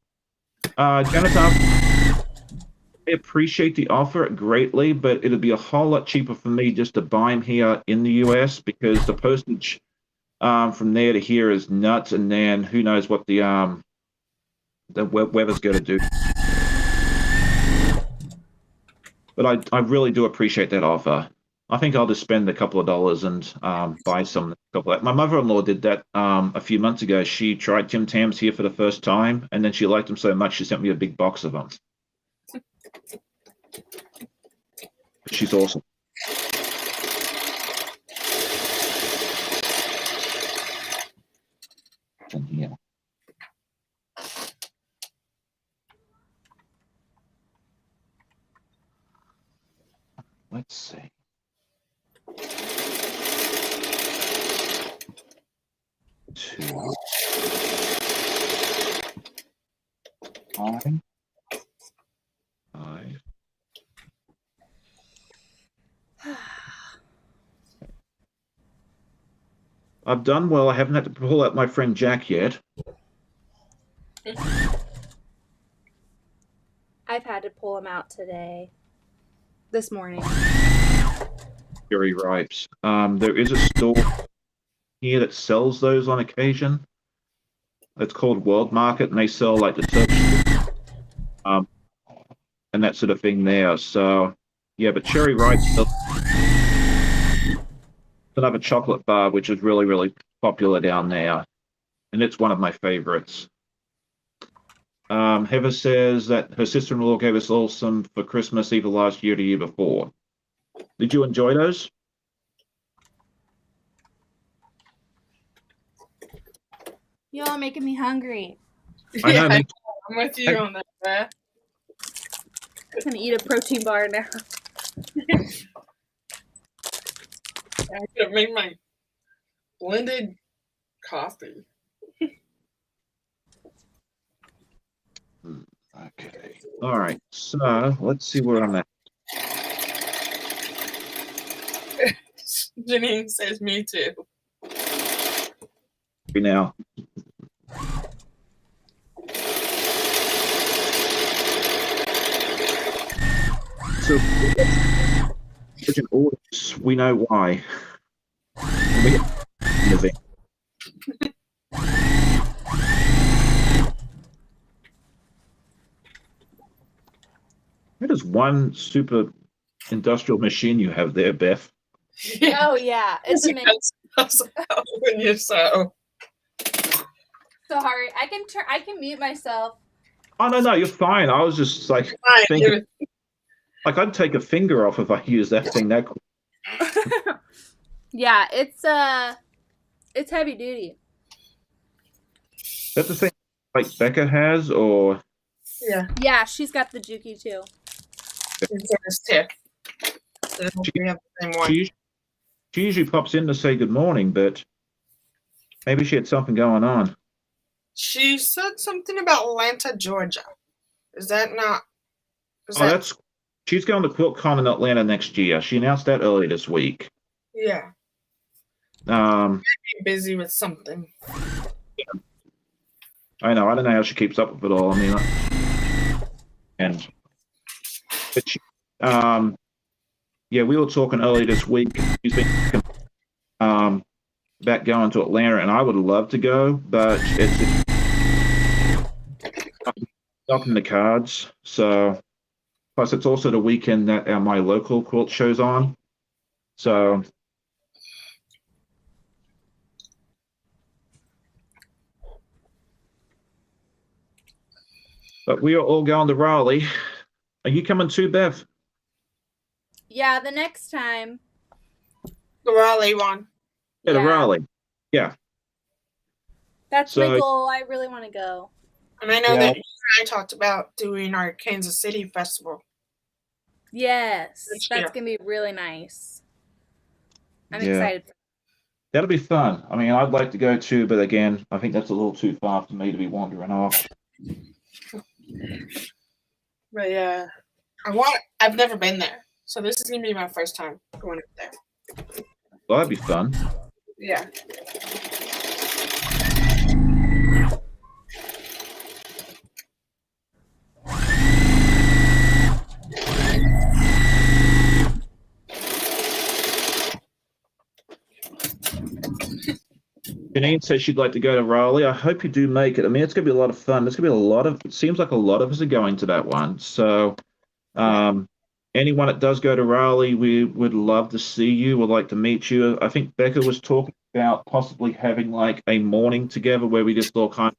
Speaker 2: Jennifer, I appreciate the offer greatly, but it'd be a whole lot cheaper for me just to buy them here in the US because the postage from there to here is nuts, and then who knows what the weather's going to do. But I really do appreciate that offer. I think I'll just spend a couple of dollars and buy some. My mother-in-law did that a few months ago. She tried Tim Tams here for the first time, and then she liked them so much she sent me a big box of them. She's awesome. Yeah. Let's see. Two. Five. I've done well. I haven't had to pull out my friend Jack yet.
Speaker 3: I've had to pull him out this morning.
Speaker 2: Cherry ripes. There is a store here that sells those on occasion. It's called World Market, and they sell like the Turkish, and that sort of thing there. So, yeah, but cherry ripes. Another chocolate bar, which is really, really popular down there, and it's one of my favorites. Heather says that her sister-in-law gave us all some for Christmas either last year or the year before. Did you enjoy those?
Speaker 3: Y'all are making me hungry.
Speaker 2: I know.
Speaker 1: Yeah, I'm with you on that, Beth.
Speaker 3: I'm gonna eat a protein bar now.
Speaker 1: I could have made my blended coffee.
Speaker 2: Okay. All right. So let's see where I'm at.
Speaker 1: Janine says me too.
Speaker 2: Now. So, urgent orders, we know why. That is one super industrial machine you have there, Beth.
Speaker 1: Yeah.
Speaker 3: Oh yeah, it's amazing.
Speaker 1: When you sew.
Speaker 3: Sorry, I can mute myself.
Speaker 2: Oh no, you're fine. I was just like thinking, like I'd take a finger off if I used that thing that quick.
Speaker 3: Yeah, it's heavy duty.
Speaker 2: That's the thing like Becca has, or
Speaker 1: Yeah.
Speaker 3: Yeah, she's got the Juki too.
Speaker 1: It's tip. We have the same one.
Speaker 2: she usually pops in to say good morning, but maybe she had something going on.
Speaker 1: She said something about Atlanta, Georgia. Is that not? Is
Speaker 2: She's going to QuiltCon in Atlanta next year. She announced that earlier this week.
Speaker 1: Yeah.
Speaker 2: Um,
Speaker 1: Busy with something.
Speaker 2: Yeah. I know. I don't know how she keeps up with it all. I mean, but she, yeah, we were talking earlier this week. She's been about going to Atlanta, and I would love to go, but it's not in the cards. So, plus it's also the weekend that my local quilt show's on. So, but we are all going to Raleigh. Are you coming too, Bev?
Speaker 3: Yeah, the next time.
Speaker 1: The Raleigh one.
Speaker 2: Yeah, to Raleigh. Yeah.
Speaker 3: That's my goal. I really want to go.
Speaker 1: And I know that you and I talked about doing our Kansas City festival.
Speaker 3: Yes, that's going to be really nice. I'm excited.
Speaker 2: That'll be fun. I mean, I'd like to go too, but again, I think that's a little too far for me to be wandering off.
Speaker 1: But yeah, I've never been there, so this is gonna be my first time going up there.
Speaker 2: Well, that'd be fun.
Speaker 1: Yeah.
Speaker 2: Janine says she'd like to go to Raleigh. I hope you do make it. I mean, it's going to be a lot of fun. There's going to be a lot of, it seems like a lot of us are going to that one. So, anyone that does go to Raleigh, we would love to see you. We'd like to meet you. I think Becca was talking about possibly having like a morning together where we just all kind of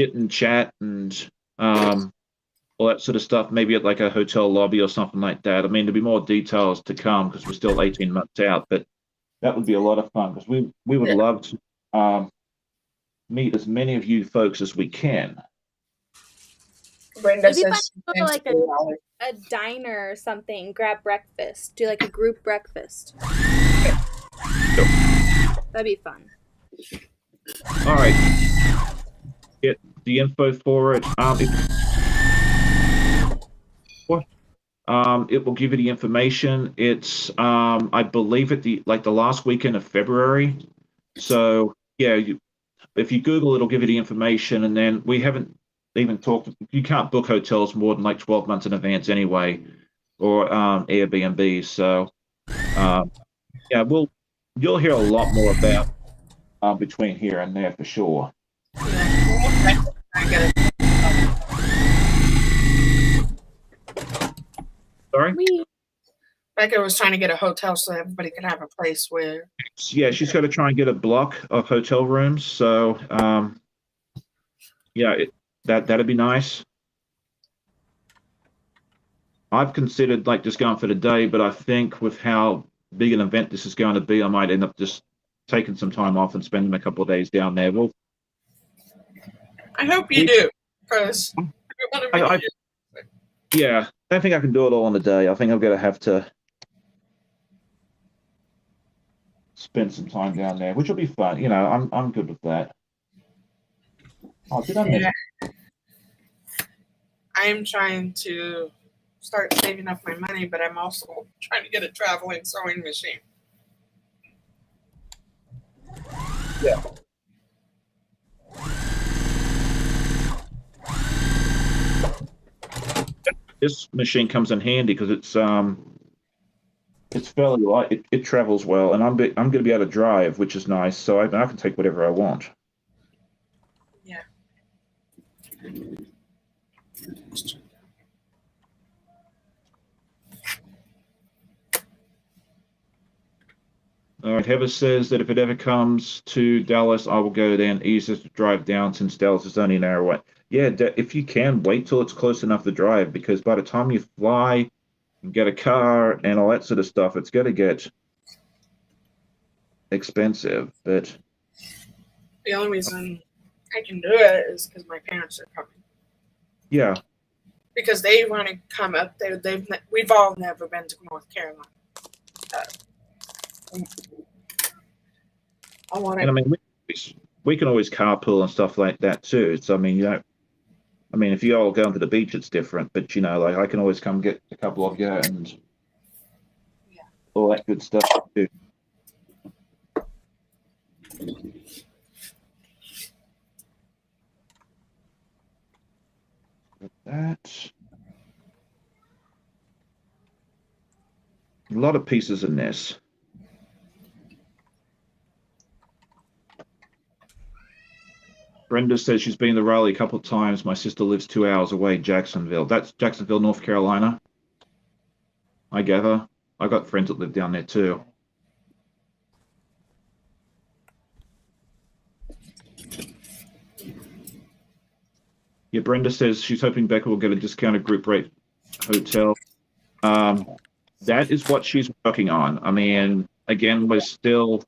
Speaker 2: sit and chat and all that sort of stuff, maybe at like a hotel lobby or something like that. I mean, there'll be more details to come because we're still 18 months out, but that would be a lot of fun because we would love to meet as many of you folks as we can.
Speaker 1: Brenda
Speaker 3: It'd be fun
Speaker 1: says
Speaker 3: to go to like a diner or something, grab breakfast, do like a group breakfast. That'd be fun.
Speaker 2: All right. Get the info for it. It will give you the information. It's I believe at the last weekend of February. So yeah, if you Google, it'll give you the information, and then we haven't even talked. You can't book hotels more than like 12 months in advance anyway, or Airbnb. So yeah, you'll hear a lot more about between here and there for sure. Sorry?
Speaker 1: Becca was trying to get a hotel so everybody could have a place where.
Speaker 2: Yeah, she's got to try and get a block of hotel rooms. So yeah, that'd be nice. I've considered like just going for the day, but I think with how big an event this is going to be, I might end up just taking some time off and spending a couple of days down there. Well,
Speaker 1: I hope you do, because
Speaker 2: yeah, I don't think I can do it all in a day. I think I'm going to have to spend some time down there, which will be fun. You know, I'm good with that. Oh, did I miss?
Speaker 1: I am trying to start saving up my money, but I'm also trying to get a traveling sewing machine.
Speaker 2: Yeah. This machine comes in handy because it's fairly light. It travels well, and I'm going to be able to drive, which is nice. So I can take whatever I want.
Speaker 1: Yeah.
Speaker 2: All right, Heather says that if it ever comes to Dallas, I will go down. Easier to drive down since Dallas is only an hour away. Yeah, if you can, wait till it's close enough to drive, because by the time you fly and get a car and all that sort of stuff, it's going to get expensive. But
Speaker 1: the only reason I can do it is because my parents are coming.
Speaker 2: Yeah.
Speaker 1: Because they want to come up. We've all never been to North Carolina.
Speaker 2: And I mean, we can always carpool and stuff like that too. So I mean, if you all go to the beach, it's different. But like I can always come get a couple of you and all that good stuff too. That. A lot of pieces in this. Brenda says she's been to Raleigh a couple of times. My sister lives 2 hours away, Jacksonville. That's Jacksonville, North Carolina. I gather. I got friends that live down there too. Yeah, Brenda says she's hoping Becca will get a discounted group rate hotel. That is what she's working on. I mean, again, we're still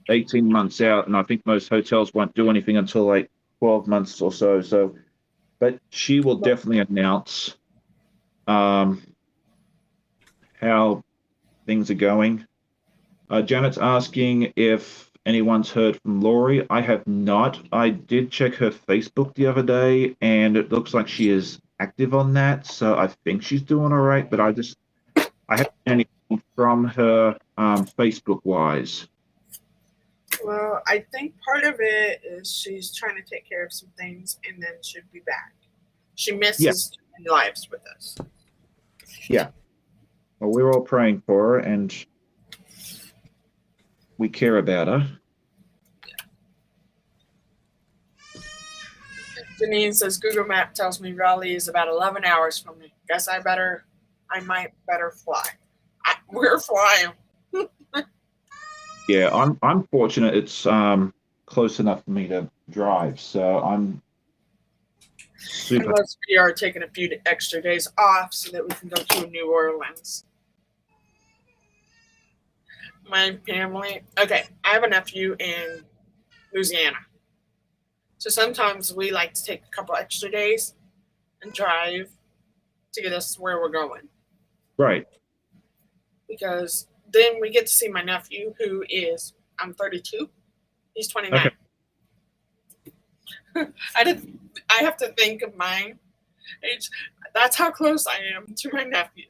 Speaker 2: 18 months out, and I think most hotels won't do anything until like 12 months or so. So, but she will definitely announce how things are going. Janet's asking if anyone's heard from Lori. I have not. I did check her Facebook the other day, and it looks like she is active on that. So I think she's doing all right, but I haven't seen anything from her Facebook-wise.
Speaker 1: Well, I think part of it is she's trying to take care of some things and then she'll be back. She misses lives with us.
Speaker 2: Yeah. Well, we're all praying for her and we care about her.
Speaker 1: Janine says Google Map tells me Raleigh is about 11 hours from me. Guess I might better fly. We're flying.
Speaker 2: Yeah, I'm fortunate. It's close enough for me to drive, so I'm super.
Speaker 1: Unless we are taking a few extra days off so that we can go to New Orleans. My family. Okay, I have a nephew in Louisiana. So sometimes we like to take a couple extra days and drive to get us where we're going.
Speaker 2: Right.
Speaker 1: Because then we get to see my nephew, I'm 32. He's 29. Okay. I have to think of my age. That's how close I am to my nephew.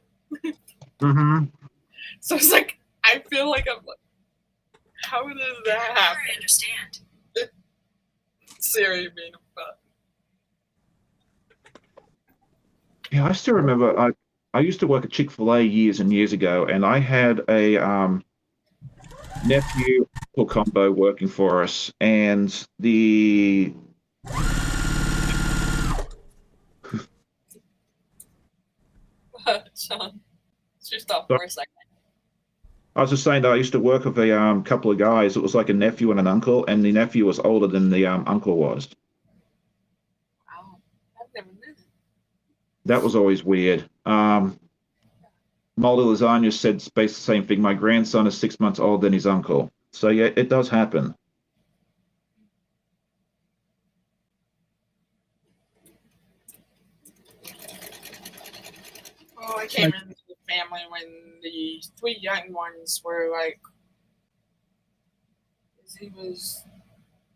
Speaker 2: Mm-hmm.
Speaker 1: So it's like, I feel like I'm like, how does that happen?
Speaker 4: I understand.
Speaker 1: Siri being a fuck.
Speaker 2: Yeah, I still remember. I used to work at Chick-fil-A years and years ago, and I had a nephew combo working for us, and the
Speaker 1: Sean, just stop for a second.
Speaker 2: I was just saying that I used to work with a couple of guys. It was like a nephew and an uncle, and the nephew was older than the uncle was.
Speaker 1: Wow, I've never knew that.
Speaker 2: That was always weird. Moldy Lasagna said basically the same thing. My grandson is 6 months older than his uncle. So yeah, it does happen.
Speaker 1: Well, I came into the family when the three young ones were like, he was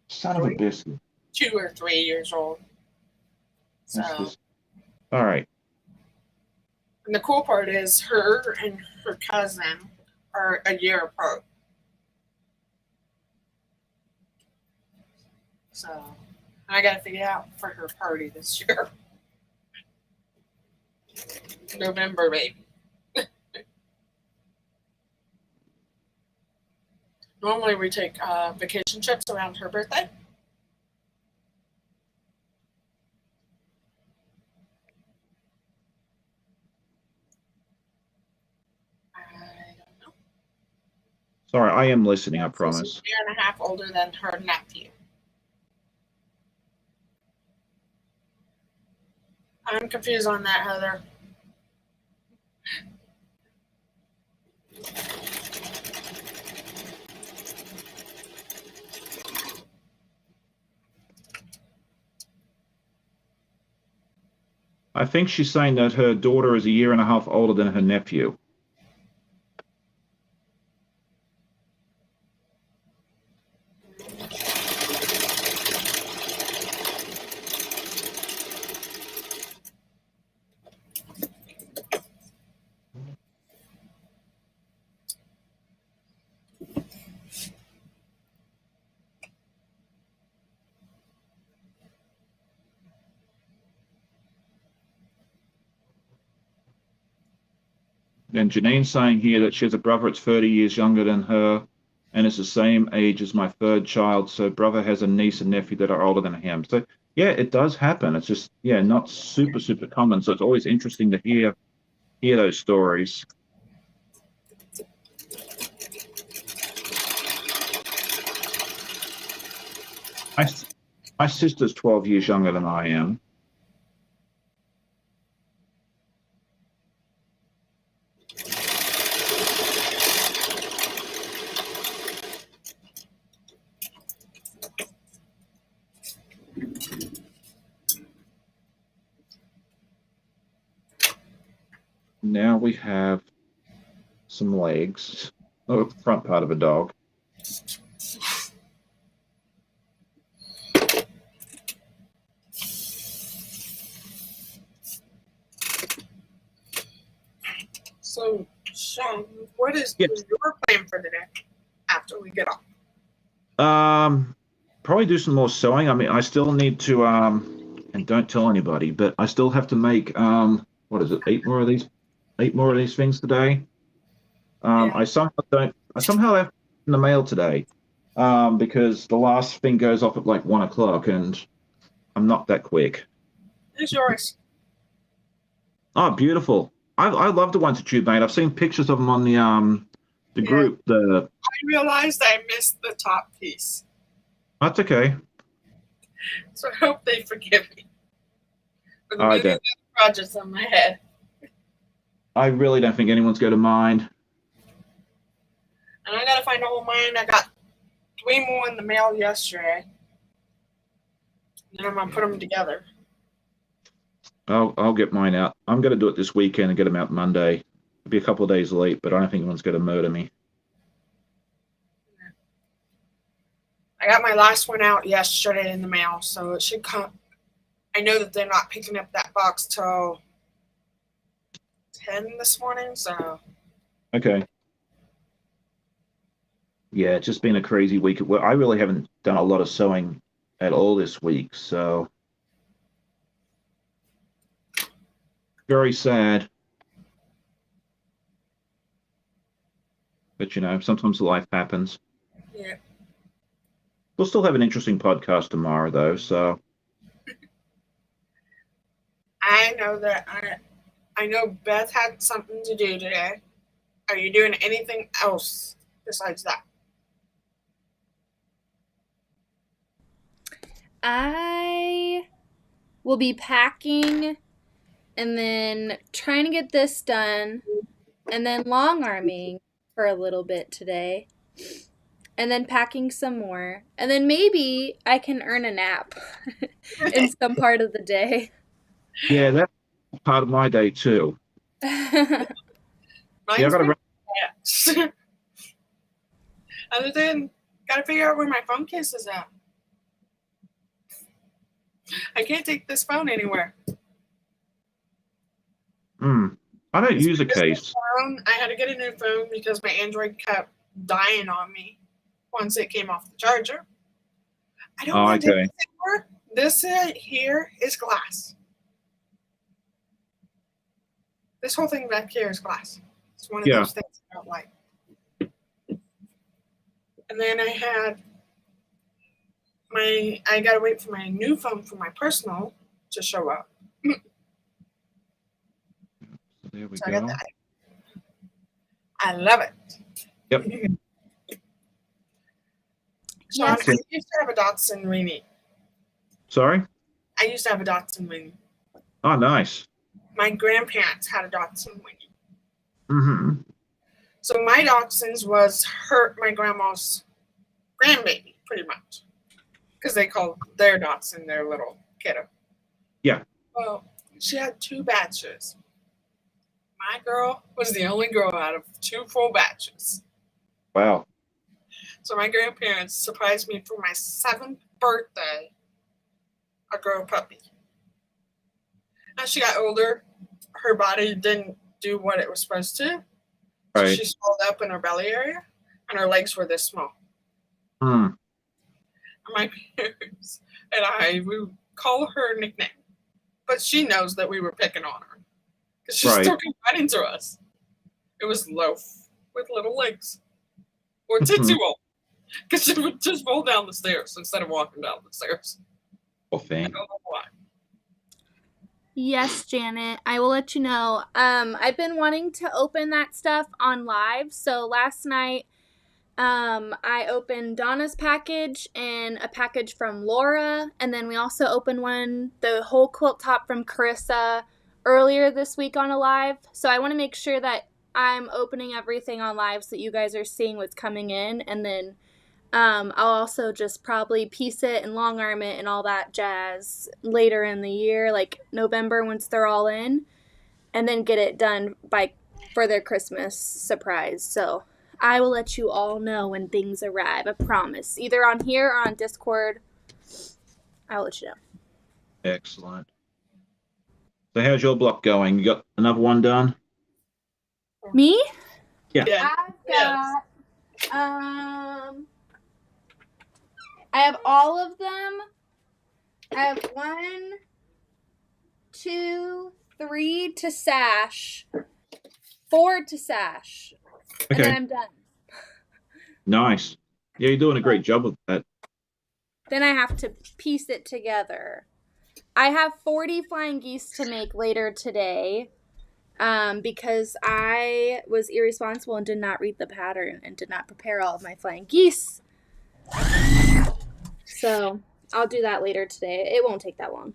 Speaker 2: Son of a biscuit.
Speaker 1: 2 or 3 years old. So,
Speaker 2: all right.
Speaker 1: and the cool part is her and her cousin are a year apart. So I got to figure out for her party this year. November, baby. Normally we take vacation trips around her birthday. I don't know.
Speaker 2: Sorry, I am listening, I
Speaker 1: She's
Speaker 2: promise.
Speaker 1: a year and a half older than her nephew. I'm confused on that, Heather.
Speaker 2: I think she's saying that her daughter is a year and a half older than her nephew. And Janine's saying here that she has a brother that's 30 years younger than her and is the same age as my third child. So brother has a niece and nephew that are older than him. So yeah, it does happen. It's just, yeah, not super, super common. So it's always interesting to hear those stories. My sister's 12 years younger than I am. Now we have some legs. Oh, front part of a dog.
Speaker 1: So, Sean, what is your plan for the day after we get off?
Speaker 2: Probably do some more sewing. I mean, I still need to and don't tell anybody, but I still have to make what is it, 8 more of these things today.
Speaker 1: Yeah.
Speaker 2: I somehow have in the mail today because the last thing goes off at like 1 o'clock, and I'm not that quick.
Speaker 1: It's yours.
Speaker 2: Oh, beautiful. I love the ones that you've made. I've seen pictures of them on the
Speaker 1: Yeah.
Speaker 2: group.
Speaker 1: I realized I missed the top piece,
Speaker 2: That's okay.
Speaker 1: so I hope they forgive me for the
Speaker 2: I
Speaker 1: million
Speaker 2: don't.
Speaker 1: projects on my head.
Speaker 2: I really don't think anyone's going to mind.
Speaker 1: And I gotta find all mine. I got 3 more in the mail yesterday. And then I'm gonna put them together.
Speaker 2: I'll get mine out. I'm going to do it this weekend and get them out Monday. It'll be a couple of days late, but I don't think anyone's going to murder me.
Speaker 1: I got my last one out yesterday in the mail, so it should come. I know that they're not picking up that box till 10 this morning, so.
Speaker 2: Okay. Yeah, it's just been a crazy week at work. I really haven't done a lot of sewing at all this week, so very sad. But sometimes life happens.
Speaker 1: Yeah.
Speaker 2: We'll still have an interesting podcast tomorrow, though. So
Speaker 1: I know that I know Beth had something to do today. Are you doing anything else besides that?
Speaker 3: I will be packing and then trying to get this done and then long arming for a little bit today and then packing some more and then maybe I can earn a nap in some part of the day.
Speaker 2: yeah, that's part of my day too.
Speaker 1: Mine's
Speaker 2: Yeah, I got to.
Speaker 1: been Other than, gotta figure out where my phone case is at. I can't take this phone anywhere.
Speaker 2: I don't use a case.
Speaker 1: Phone, I had to get a new phone because my Android kept dying on me once it came off the charger. I don't want to take this anymore. This here is glass. This whole thing back here is glass. It's one of those things I don't like. And then I had I gotta wait for my new phone for my personal to show up.
Speaker 2: So there we
Speaker 1: So
Speaker 2: go.
Speaker 1: I got that. I love it.
Speaker 2: Yep.
Speaker 1: Sean, I used to have a Datsun Weenie.
Speaker 2: Sorry?
Speaker 1: I used to have a Datsun Weenie.
Speaker 2: Oh, nice.
Speaker 1: My grandparents had a Datsun Weenie.
Speaker 2: Mm-hmm.
Speaker 1: So my Datsuns was my grandma's grandbaby, pretty much. Because they called their Datsun their little kiddo.
Speaker 2: Yeah.
Speaker 1: Well, she had 2 batches. My girl was the only girl out of 2 full batches.
Speaker 2: Wow.
Speaker 1: So my grandparents surprised me for my 7th birthday, a girl puppy. As she got older, her body didn't do what it was supposed to.
Speaker 2: Right.
Speaker 1: So she swelled up in her belly area, and her legs were this small.
Speaker 2: Hmm.
Speaker 1: My parents and I, we call her a nickname, but she knows that we were picking on her because she's still confiding to us. It was Loaf with little legs, or Tootsie Roll, because she would just roll down the stairs instead of walking down the stairs.
Speaker 2: Oh, thank.
Speaker 1: I don't know why.
Speaker 3: Yes, Janet, I will let you know. I've been wanting to open that stuff on live. So last night, I opened Donna's package and a package from Laura, and then we also opened the whole quilt top from Carissa earlier this week on a live. So I want to make sure that I'm opening everything on live so that you guys are seeing what's coming in, and then I'll also just probably piece it and long arm it and all that jazz later in the year, like November once they're all in, and then get it done for their Christmas surprise. So I will let you all know when things arrive, I promise. Either on here or on Discord. I'll let you know.
Speaker 2: Excellent. So how's your block going? You got another one done?
Speaker 3: Me?
Speaker 2: Yeah.
Speaker 3: I've got, I have all of them. I have 1, 2, 3 to sash, 4 to sash, and then I'm done.
Speaker 2: Nice. Yeah, you're doing a great job with that.
Speaker 3: Then I have to piece it together. I have 40 flying geese to make later today because I was irresponsible and did not read the pattern and did not prepare all of my flying geese. So I'll do that later today. It won't take that long.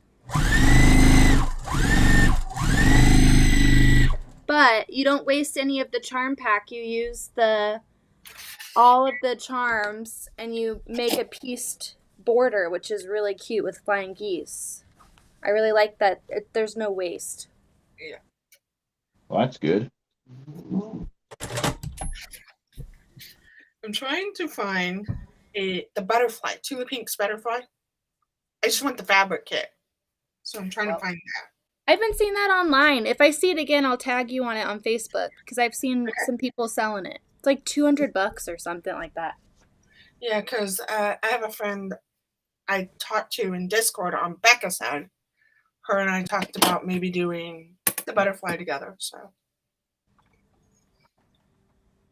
Speaker 3: But you don't waste any of the charm pack. You use all of the charms and you make a pieced border, which is really cute with flying geese. I really like that. There's no waste.
Speaker 1: Yeah.
Speaker 2: Well, that's good.
Speaker 1: I'm trying to find the butterfly, Tula Pink's butterfly. I just want the fabric kit. So I'm trying to find that.
Speaker 3: I've been seeing that online. If I see it again, I'll tag you on it on Facebook because I've seen some people selling it. It's like $200 or something like that.
Speaker 1: Yeah, because I have a friend I talked to in Discord on Becca's side. Her and I talked about maybe doing the butterfly together. So,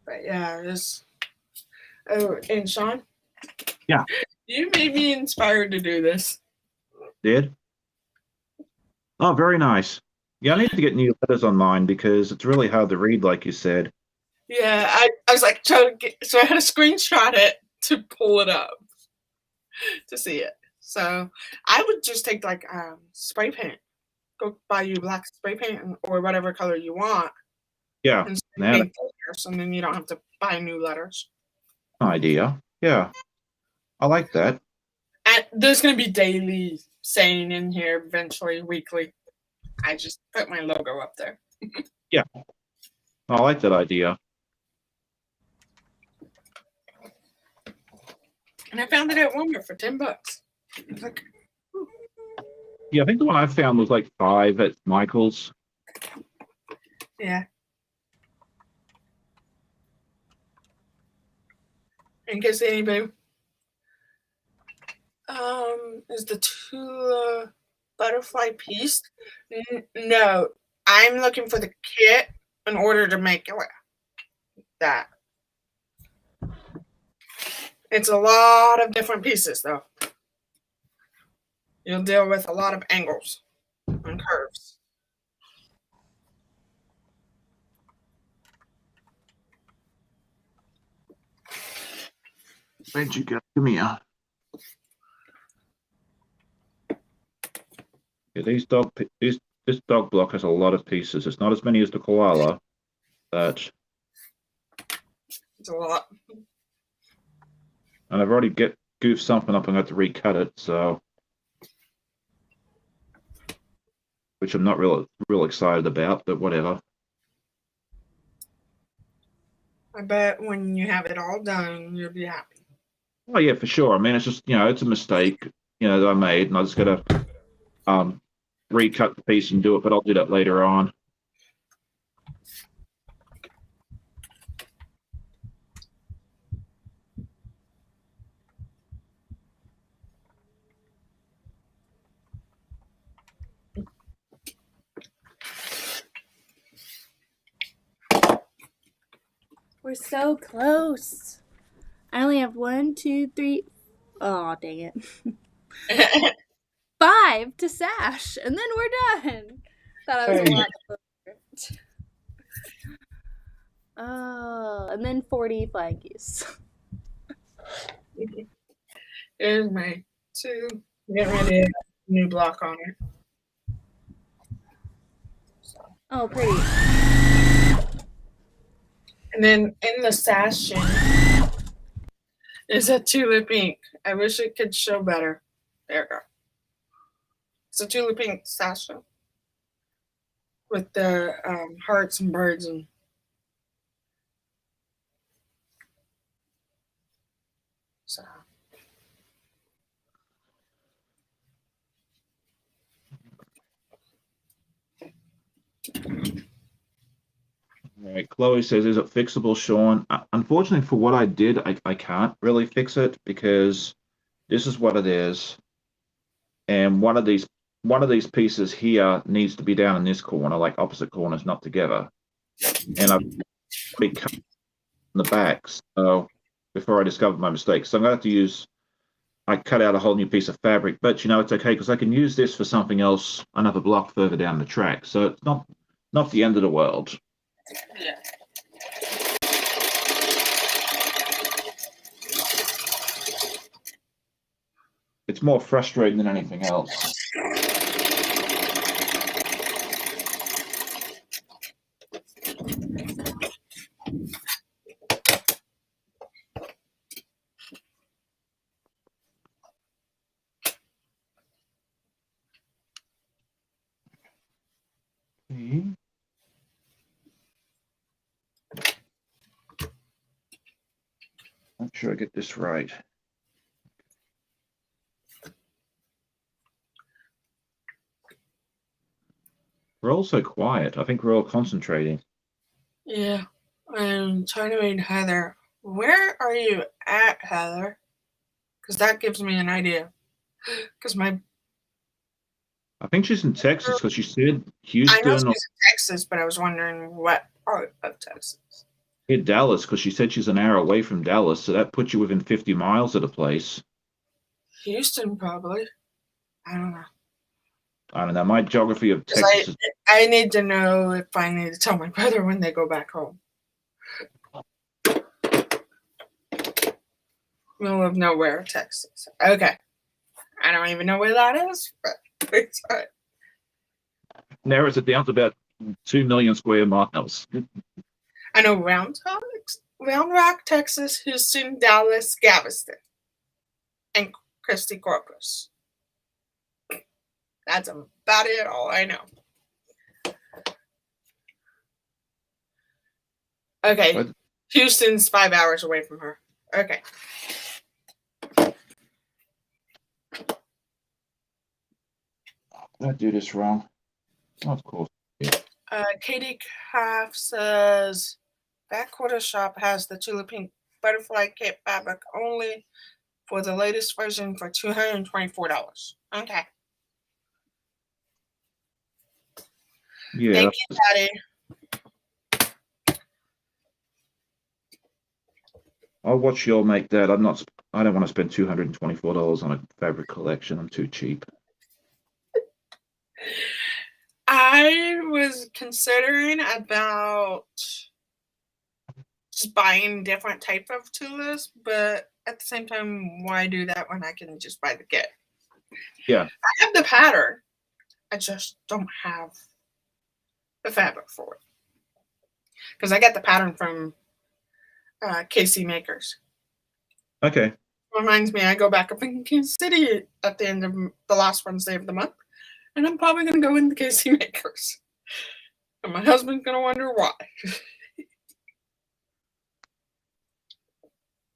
Speaker 1: but yeah, it's. Oh, and Sean.
Speaker 2: Yeah.
Speaker 1: You made me inspired to do this.
Speaker 2: Did? Oh, very nice. Yeah, I need to get new letters on mine because it's really hard to read, like you said.
Speaker 1: Yeah, I was like trying to get, so I had to screenshot it to pull it up to see it. So I would just take like spray paint. Go buy you black spray paint or whatever color you want.
Speaker 2: Yeah.
Speaker 1: And paint the letters, and then you don't have to buy new letters.
Speaker 2: Idea. Yeah. I like that.
Speaker 1: And there's gonna be daily saying in here eventually, weekly. I just put my logo up there.
Speaker 2: Yeah. I like that idea.
Speaker 1: And I found it at Walmart for $10. It's like,
Speaker 2: yeah, I think the one I found was like $5 at Michael's.
Speaker 1: Yeah. In case anybody is the Tula butterfly piece? No, I'm looking for the kit in order to make that. It's a lot of different pieces, though. You'll deal with a lot of angles and curves.
Speaker 2: Where'd you go? Come here. Yeah, this dog block has a lot of pieces. It's not as many as the koala, but
Speaker 1: it's a lot.
Speaker 2: And I've already goofed something up and got to recut it, so which I'm not real excited about, but whatever.
Speaker 1: I bet when you have it all done, you'll be happy.
Speaker 2: Oh yeah, for sure. I mean, it's just it's a mistake, that I made, and I just gotta recut the piece and do it, but I'll do that later on.
Speaker 3: We're so close. I only have 1, 2, 3. Oh, dang it. 5 to sash, and then we're done. Thought I was a lot closer. Oh, and then 40 flying geese.
Speaker 1: Here's my 2. Getting ready to have a new block on it. So.
Speaker 3: Oh, pretty.
Speaker 1: And then in the sashing is a Tula Pink. I wish it could show better. There we go. It's a Tula Pink sasha with the hearts and birds and so.
Speaker 2: All right, Chloe says, is it fixable, Sean? Unfortunately, for what I did, I can't really fix it because this is what it is. And one of these pieces here needs to be down in this corner, like opposite corners, not together. And I've been cut in the back, so before I discovered my mistake. So I'm going to have to use I cut out a whole new piece of fabric. But it's okay because I can use this for something else another block further down the track. So it's not the end of the world.
Speaker 1: Yeah.
Speaker 2: It's more frustrating than anything else. Make sure I get this right. We're all so quiet. I think we're all concentrating.
Speaker 1: Yeah. I'm trying to read Heather. Where are you at, Heather? Because that gives me an idea. Because
Speaker 2: I think she's in Texas because she said
Speaker 1: I
Speaker 2: Houston
Speaker 1: know she's
Speaker 2: or
Speaker 1: in Texas, but I was wondering what part of Texas.
Speaker 2: here Dallas because she said she's an hour away from Dallas. So that puts you within 50 miles of the place.
Speaker 1: Houston, probably. I don't know.
Speaker 2: I don't know. My geography of Texas
Speaker 1: I need to know if I need to tell my brother when they go back home. Middle of nowhere, Texas. Okay. I don't even know where that is, but it's all right.
Speaker 2: narrows it down to about 2 million square miles.
Speaker 1: I know Round Rock, Texas, Houston, Dallas, Galveston, and Christi Corpus. That's about it, all I know. Okay.
Speaker 2: What?
Speaker 1: Houston's 5 hours away from her. Okay.
Speaker 2: Did I do this wrong? Oh, of course.
Speaker 1: Katie Calf says Backwater Shop has the tulip pink butterfly kit fabric only for the latest version for $224. Okay.
Speaker 2: Yeah.
Speaker 1: Thank you, Daddy.
Speaker 2: I'll watch y'all make that. I don't want to spend $224 on a fabric collection. I'm too cheap.
Speaker 1: I was considering about just buying different type of tulips, but at the same time, why do that when I can just buy the kit?
Speaker 2: Yeah.
Speaker 1: I have the pattern. I just don't have the fabric for it. Because I got the pattern from KC Makers.
Speaker 2: Okay.
Speaker 1: Reminds me, I go back up in Kansas City at the end of the last Wednesday of the month, and I'm probably going to go in the KC Makers. And my husband's going to wonder why.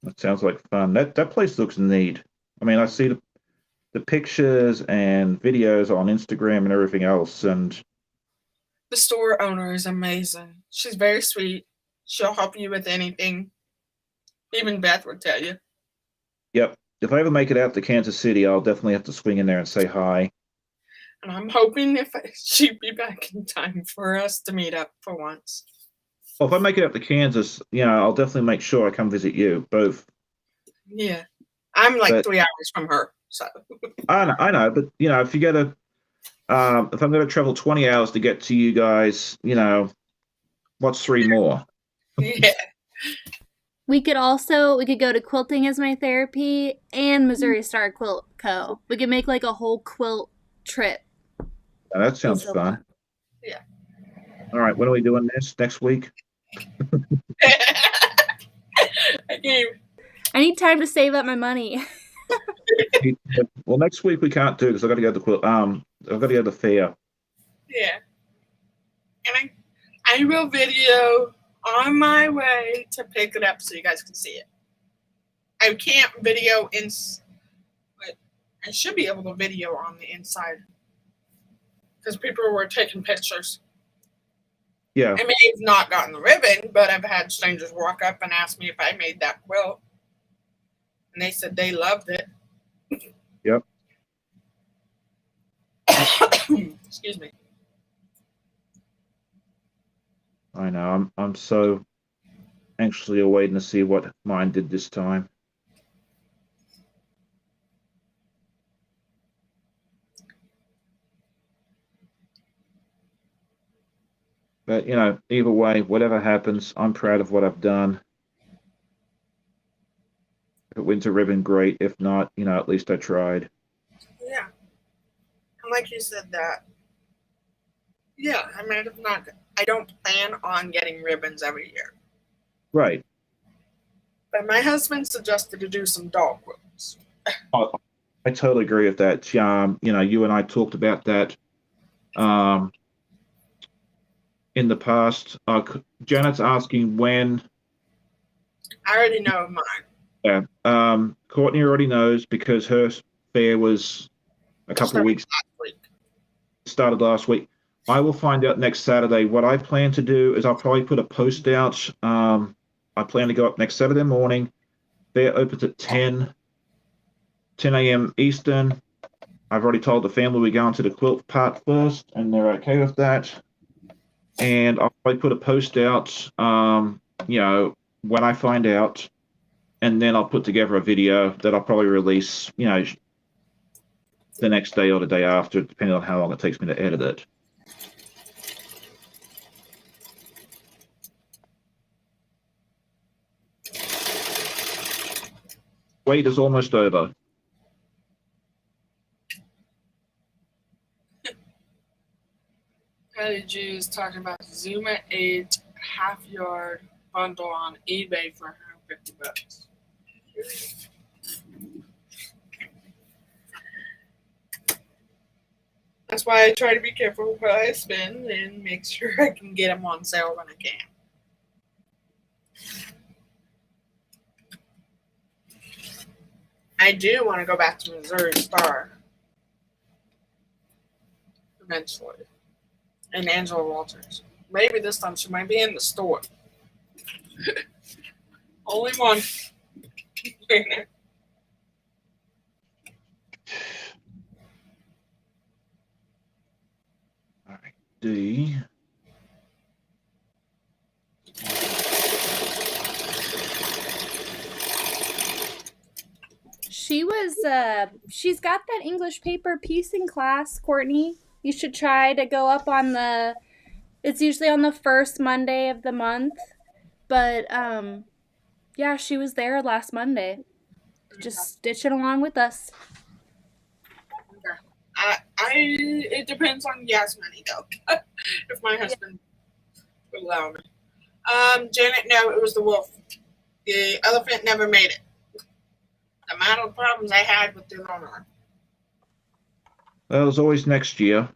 Speaker 2: That sounds like fun. That place looks neat. I mean, I see the pictures and videos on Instagram and everything else, and
Speaker 1: The store owner is amazing. She's very sweet. She'll help you with anything. Even Beth would tell you.
Speaker 2: yep. If I ever make it out to Kansas City, I'll definitely have to swing in there and say hi.
Speaker 1: And I'm hoping she'd be back in time for us to meet up for once.
Speaker 2: Well, if I make it up to Kansas, I'll definitely make sure I come visit you both.
Speaker 1: Yeah. I'm like 3 hours from her, so.
Speaker 2: I know, but if you get if I'm going to travel 20 hours to get to you guys, what's 3 more?
Speaker 1: Yeah.
Speaker 3: We could go to Quilting Is My Therapy and Missouri Star Quilt Co. We could make like a whole quilt trip.
Speaker 2: Yeah, that sounds fun.
Speaker 1: Yeah.
Speaker 2: All right, when are we doing this? Next week?
Speaker 3: I need time to save up my money.
Speaker 2: Well, next week we can't do because I got to go to the quilt. I've got to go to the fair.
Speaker 1: Yeah. And I will video on my way to pick it up so you guys can see it. I can't video but I should be able to video on the inside because people were taking pictures.
Speaker 2: Yeah.
Speaker 1: I may have not gotten the ribbon, but I've had strangers walk up and ask me if I made that quilt. And they said they loved it.
Speaker 2: Yep.
Speaker 1: Excuse me.
Speaker 2: I know. I'm so anxiously awaiting to see what mine did this time. But either way, whatever happens, I'm proud of what I've done. If it wins a ribbon, great. If not, at least I tried.
Speaker 1: Yeah. And like you said that, yeah, I might have not. I don't plan on getting ribbons every year.
Speaker 2: Right.
Speaker 1: But my husband suggested to do some dog quilts.
Speaker 2: I totally agree with that. You and I talked about that in the past. Janet's asking when.
Speaker 1: I already know mine.
Speaker 2: Yeah. Courtney already knows because her fair was a couple of weeks. Started last week. I will find out next Saturday. What I plan to do is I'll probably put a post out. I plan to go up next Saturday morning. Fair opens at 10 a.m. Eastern. I've already told the family we're going to the quilt part first, and they're okay with that. And I'll probably put a post out, when I find out, and then I'll put together a video that I'll probably release, the next day or the day after, depending on how long it takes me to edit it. Wait is almost over.
Speaker 1: Patty G is talking about Zuma 8 half-yard bundle on eBay for $150. That's why I try to be careful what I spend and make sure I can get them on sale when I can. I do want to go back to Missouri Star eventually. And Angela Walters. Maybe this time she might be in the store. Only one.
Speaker 2: All right, D.
Speaker 3: She's got that English paper piecing class, Courtney. You should try to go up on it's usually on the first Monday of the month. But yeah, she was there last Monday. Just stitching along with us.
Speaker 1: Okay. It depends on gas money though. If my husband would allow me. Janet, no, it was the wolf. The elephant never made it. The amount of problems I had with the lawnmower.
Speaker 2: Well, there's always next year.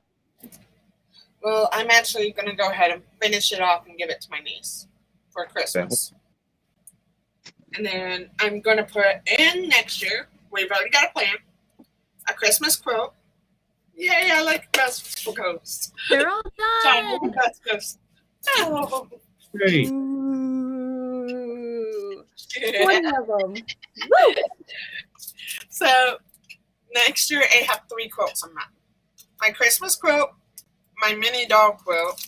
Speaker 1: Well, I'm actually going to go ahead and finish it off and give it to my niece for Christmas. Okay. And then I'm going to put in next year, we've already got a plan, a Christmas quilt. Yay, I like Christmas quilts.
Speaker 3: They're all done.
Speaker 1: Oh.
Speaker 2: Great.
Speaker 3: Ooh. 20 of them. Woo!
Speaker 1: So next year I have 3 quilts on that. My Christmas quilt, my mini dog quilt,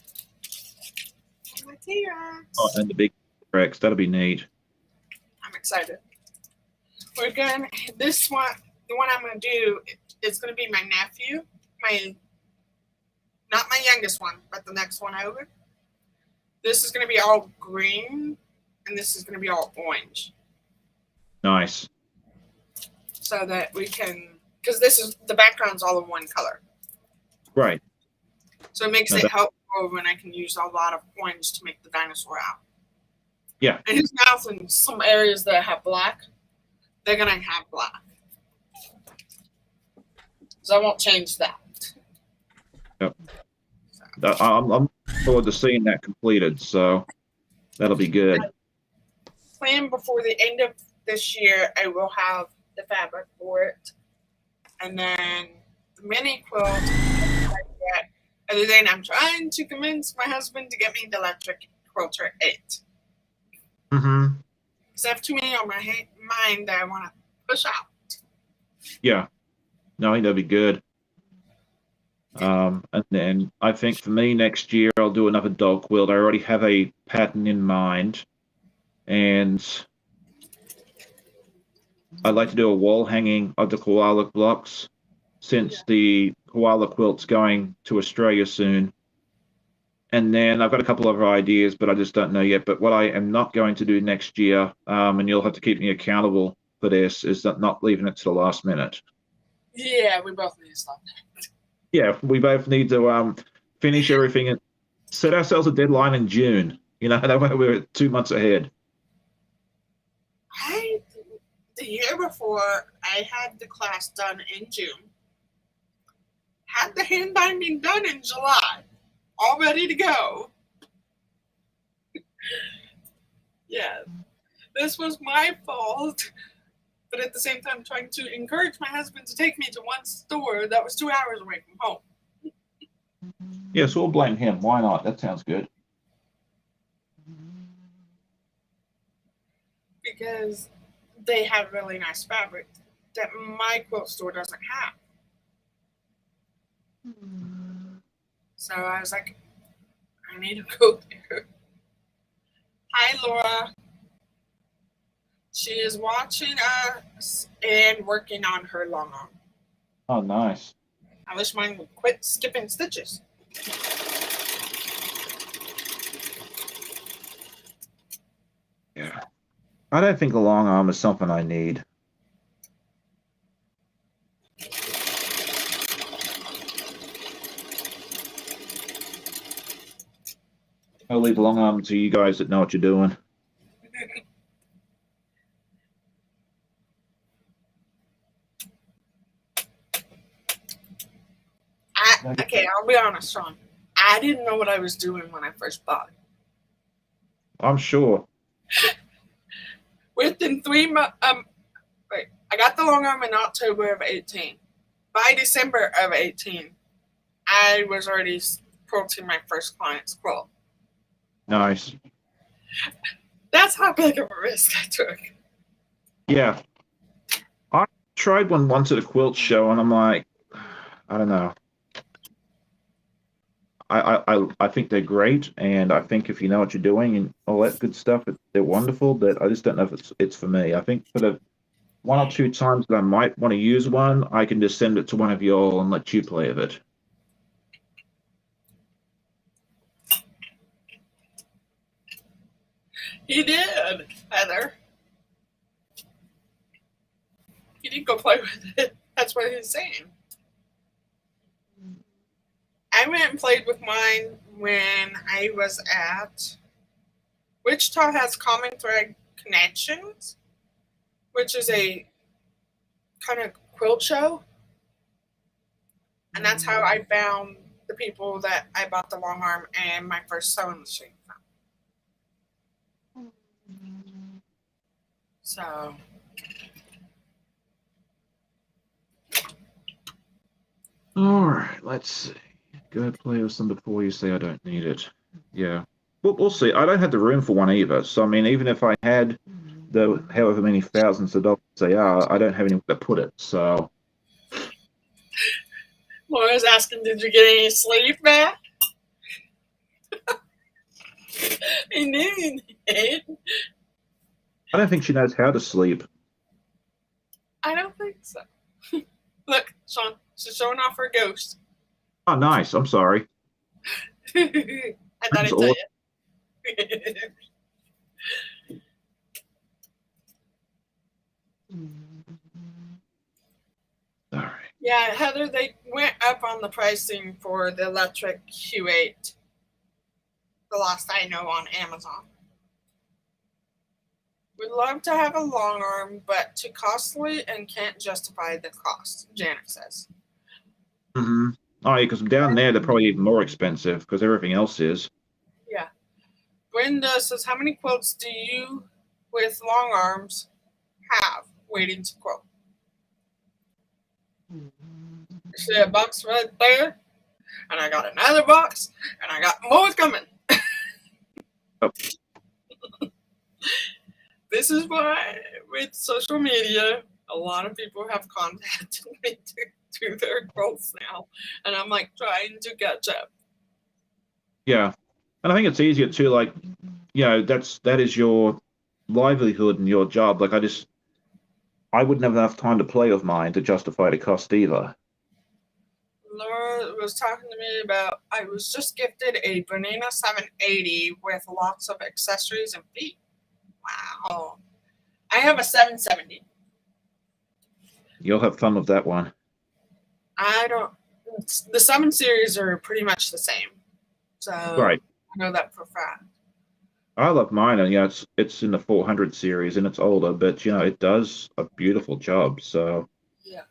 Speaker 1: and my T-Rex.
Speaker 2: Oh, and the big T-Rex. That'll be neat.
Speaker 1: I'm excited. We're going to, this one, the one I'm going to do is going to be my nephew, not my youngest one, but the next one over. This is going to be all green, and this is going to be all orange.
Speaker 2: Nice.
Speaker 1: So that we can, because the background's all in one color.
Speaker 2: Right.
Speaker 1: So it makes it helpful when I can use a lot of orange to make the dinosaur out.
Speaker 2: Yeah.
Speaker 1: And his mouth in some areas that have black, they're going to have black. So I won't change that.
Speaker 2: Yep. So. I'm looking forward to seeing that completed, so that'll be good.
Speaker 1: Plan before the end of this year, I will have the fabric for it. And then the mini quilt, other than I'm trying to convince my husband to get me the electric quilter 8.
Speaker 2: Mm-hmm.
Speaker 1: Because I have too many on my mind that I want to push out.
Speaker 2: Yeah. No, I think that'd be good. And then I think for me next year, I'll do another dog quilt. I already have a pattern in mind. And I'd like to do a wall hanging of the koala blocks since the koala quilt's going to Australia soon. And then I've got a couple of ideas, but I just don't know yet. But what I am not going to do next year, and you'll have to keep me accountable for this, is that not leaving it to the last minute.
Speaker 1: Yeah, we both need to stop that.
Speaker 2: Yeah, we both need to finish everything and set ourselves a deadline in June. That way we're 2 months ahead.
Speaker 1: The year before, I had the class done in June. Had the hand binding done in July. All ready to go. Yeah, this was my fault, but at the same time trying to encourage my husband to take me to one store that was 2 hours away from home.
Speaker 2: Yes, we'll blame him. Why not? That sounds good.
Speaker 1: Because they have really nice fabric that my quilt store doesn't have. So I was like, I need to go there. Hi, Laura. She is watching us and working on her long arm.
Speaker 2: Oh, nice.
Speaker 1: I wish mine would quit skipping stitches.
Speaker 2: Yeah. I don't think a long arm is something I need. I'll leave the long arm to you guys that know what you're doing.
Speaker 1: Okay, I'll be honest, Sean. I didn't know what I was doing when I first bought it.
Speaker 2: I'm sure.
Speaker 1: Within 3 months, I got the long arm in October of 18. By December of 18, I was already quilting my first client's quilt.
Speaker 2: Nice.
Speaker 1: That's how big of a risk I took.
Speaker 2: Yeah. I tried one once at a quilt show, and I'm like, I don't know. I think they're great, and I think if you know what you're doing and all that good stuff, they're wonderful. But I just don't know if it's for me. I think for the 1 or 2 times that I might want to use one, I can just send it to one of y'all and let you play with it.
Speaker 1: He did, Heather. He did go play with it. That's what he's saying. I went and played with mine when I was at Wichita has Common Thread Connections, which is a kind of quilt show. And that's how I found the people that I bought the long arm and my first sewing machine from. So
Speaker 2: all right, let's see. Go play with some before you say I don't need it. Yeah. We'll see. I don't have the room for one either. So, I mean, even if I had the however many thousands of dollars they are, I don't have anywhere to put it. So.
Speaker 1: Laura's asking, did you get any sleep back? I knew you did.
Speaker 2: I don't think she knows how to sleep.
Speaker 1: I don't think so. Look, Sean, she's showing off her ghost.
Speaker 2: Oh, nice. I'm sorry.
Speaker 1: I thought I'd tell you.
Speaker 2: All right.
Speaker 1: Yeah, Heather, they went up on the pricing for the electric Q8. The last I know on Amazon. We'd love to have a long arm, but too costly and can't justify the cost, Janet says.
Speaker 2: Mm-hmm. Oh, yeah, because down there they're probably even more expensive because everything else is.
Speaker 1: Yeah. Brenda says, how many quilts do you with long arms have waiting to quilt? See a box right there? And I got another box, and I got more coming.
Speaker 2: Oh.
Speaker 1: This is why, with social media, a lot of people have contacted me to do their quilts now. And I'm like trying to catch up.
Speaker 2: Yeah. And I think it's easier too, like, that is your livelihood and your job. Like, I wouldn't have enough time to play with mine to justify the cost either.
Speaker 1: Laura was talking to me about, I was just gifted a Banana 780 with lots of accessories and feet. Wow. I have a 770.
Speaker 2: You'll have fun with that one.
Speaker 1: I don't, the 7 series are pretty much the same. So
Speaker 2: Right.
Speaker 1: I know that for a fact.
Speaker 2: I love mine, and it's in the 400 series, and it's older, but it does a beautiful job. So
Speaker 1: Yeah.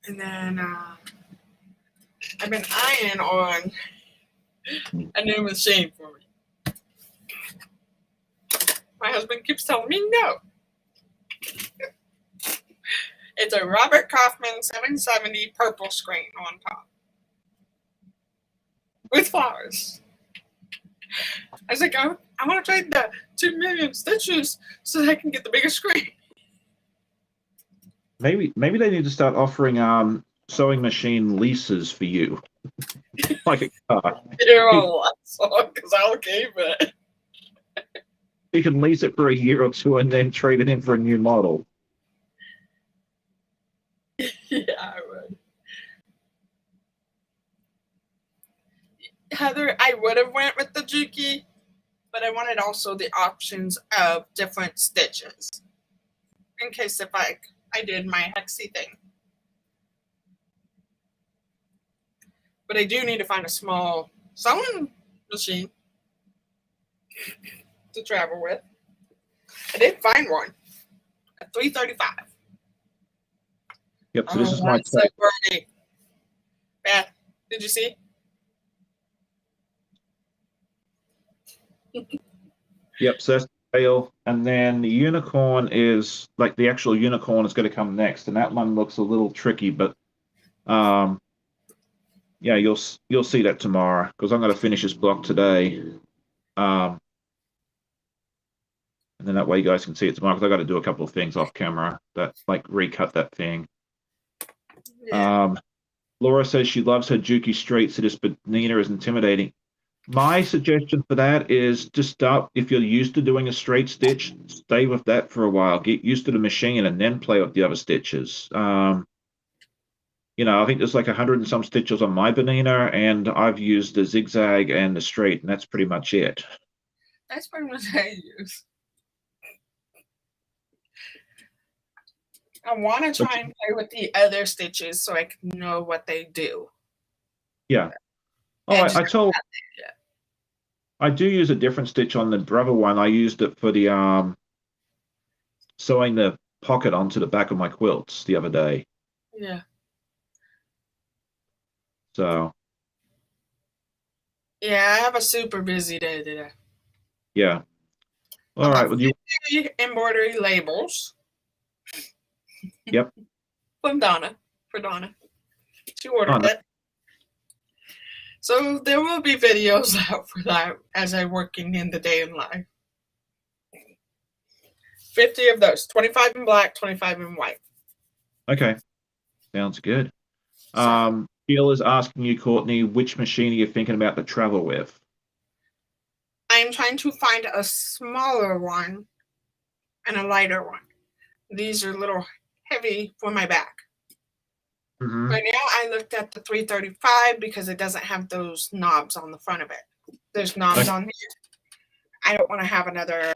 Speaker 1: And then I've been eyeing on a new machine for me. My husband keeps telling me no. It's a Robert Kaufman 770 purple screen on top with flowers. I was like, I want to trade the 2 million stitches so that I can get the bigger screen.
Speaker 2: maybe they need to start offering sewing machine leases for you, like a car.
Speaker 1: You're all because I'll keep it.
Speaker 2: You can lease it for a year or two and then trade it in for a new model.
Speaker 1: Yeah, I would. Heather, I would have went with the Juki, but I wanted also the options of different stitches in case if I did my hexy thing. But I do need to find a small sewing machine to travel with. I did find one at $335.
Speaker 2: Yep. So this is my
Speaker 1: so pretty. Beth, did you see?
Speaker 2: Yep. So that's the tail, and then the unicorn is like the actual unicorn is going to come next, and that one looks a little tricky, but yeah, you'll see that tomorrow because I'm going to finish this block today, and then that way you guys can see it tomorrow because I got to do a couple of things off camera that like recut that thing.
Speaker 1: Yeah.
Speaker 2: Laura says she loves her Juki Street, so this Benina is intimidating. My suggestion for that is just start, if you're used to doing a straight stitch, stay with that for a while. Get used to the machine and then play with the other stitches. I think there's like 100 and some stitches on my Benina, and I've used the zigzag and the straight, and that's pretty much it.
Speaker 1: That's pretty much what I use. I want to try and play with the other stitches so I can know what they do.
Speaker 2: Yeah. Oh, I do use a different stitch on the brother one. I used it for the sewing the pocket onto the back of my quilts the other day.
Speaker 1: Yeah.
Speaker 2: So.
Speaker 1: Yeah, I have a super busy day today.
Speaker 2: Yeah. All right. Well,
Speaker 1: embroidery labels.
Speaker 2: Yep.
Speaker 1: From Donna, for Donna. She ordered it. So there will be videos out for that as I'm working in the day in life. 50 of those, 25 in black, 25 in white.
Speaker 2: Okay. Sounds good. Jill is asking you, Courtney, which machine are you thinking about to travel with?
Speaker 1: I'm trying to find a smaller one and a lighter one. These are a little heavy for my back.
Speaker 2: Mm-hmm.
Speaker 1: Right now, I looked at the 335 because it doesn't have those knobs on the front of it. There's knobs on here. I don't want to have another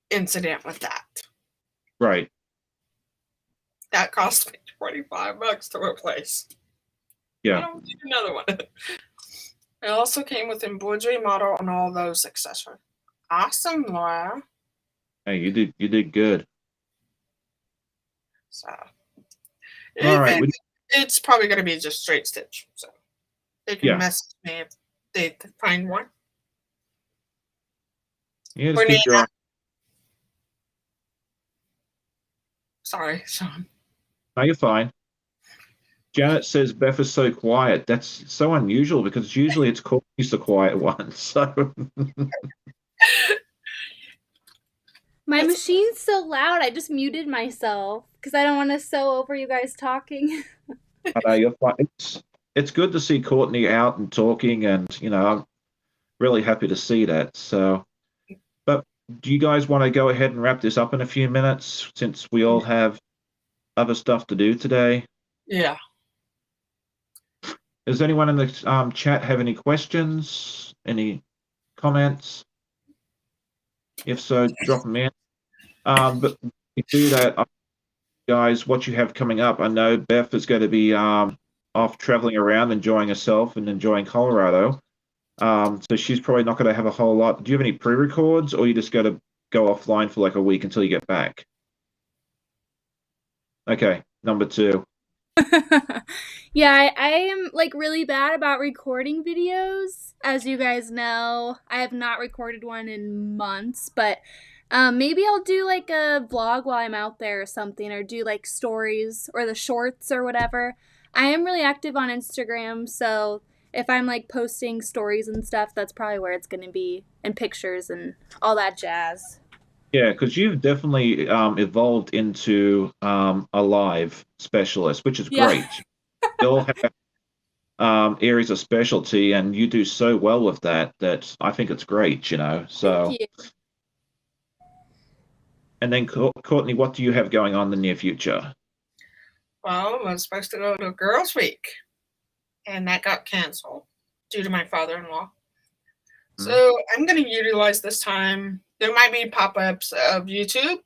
Speaker 1: incident with that.
Speaker 2: Right.
Speaker 1: That cost me $25 to replace.
Speaker 2: Yeah.
Speaker 1: I don't need another one. It also came with embroidery model and all those accessories. Awesome, Laura.
Speaker 2: Hey, you did good.
Speaker 1: So,
Speaker 2: all right.
Speaker 1: It's probably going to be just straight stitch. So they can message me if they find one.
Speaker 2: Yeah, just keep your eye.
Speaker 1: Sorry, Sean.
Speaker 2: No, you're fine. Janet says Beth is so quiet. That's so unusual because usually it's Courtney's the quiet one. So
Speaker 3: my machine's so loud. I just muted myself because I don't want to sew over you guys talking.
Speaker 2: I know you're fine. It's good to see Courtney out and talking, and I'm really happy to see that. So, but do you guys want to go ahead and wrap this up in a few minutes since we all have other stuff to do today.
Speaker 1: Yeah.
Speaker 2: Does anyone in the chat have any questions? Any comments? If so, drop them in. But if you do that, guys, what you have coming up, I know Beth is going to be off traveling around, enjoying herself and enjoying Colorado. So she's probably not going to have a whole lot. Do you have any pre-records, or you just got to go offline for like a week until you get back? Okay, number 2.
Speaker 3: Yeah, I am like really bad about recording videos. As you guys know, I have not recorded one in months, but maybe I'll do like a vlog while I'm out there or something, or do like stories or the shorts or whatever. I am really active on Instagram, so if I'm like posting stories and stuff, that's probably where it's going to be, and pictures and all that jazz.
Speaker 2: Yeah, because you've definitely evolved into a live specialist, which is great. You all have areas of specialty, and you do so well with that I think it's great, So,
Speaker 3: Thank you.
Speaker 2: And then Courtney, what do you have going on in the near future?
Speaker 1: Well, I was supposed to go to Girls Week, and that got canceled due to my father-in-law. So I'm going to utilize this time. There might be pop-ups of YouTube,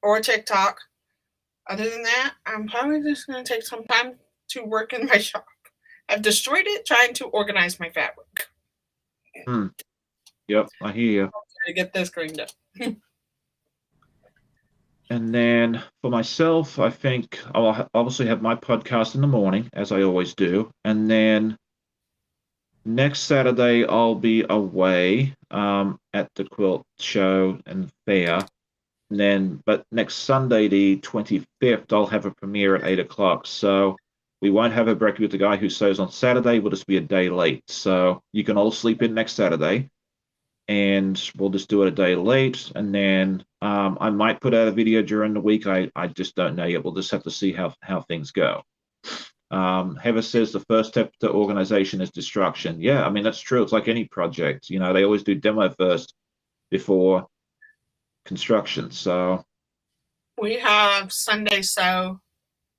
Speaker 1: or TikTok. Other than that, I'm probably just going to take some time to work in my shop. I've destroyed it trying to organize my fabric.
Speaker 2: Yep, I hear you.
Speaker 1: I'll try to get this cleaned up.
Speaker 2: And then for myself, I think I'll obviously have my podcast in the morning, as I always do. And then next Saturday, I'll be away at the quilt show and fair. And then, but next Sunday, the 25th, I'll have a premiere at 8 o'clock. So we won't have a break with the guy who sews on Saturday. We'll just be a day late. So you can all sleep in next Saturday, and we'll just do it a day late. And then I might put out a video during the week. I just don't know yet. We'll just have to see how things go. Heather says the first step to organization is destruction. Yeah, I mean, that's true. It's like any project. They always do demo first before construction. So
Speaker 1: we have Sunday Sew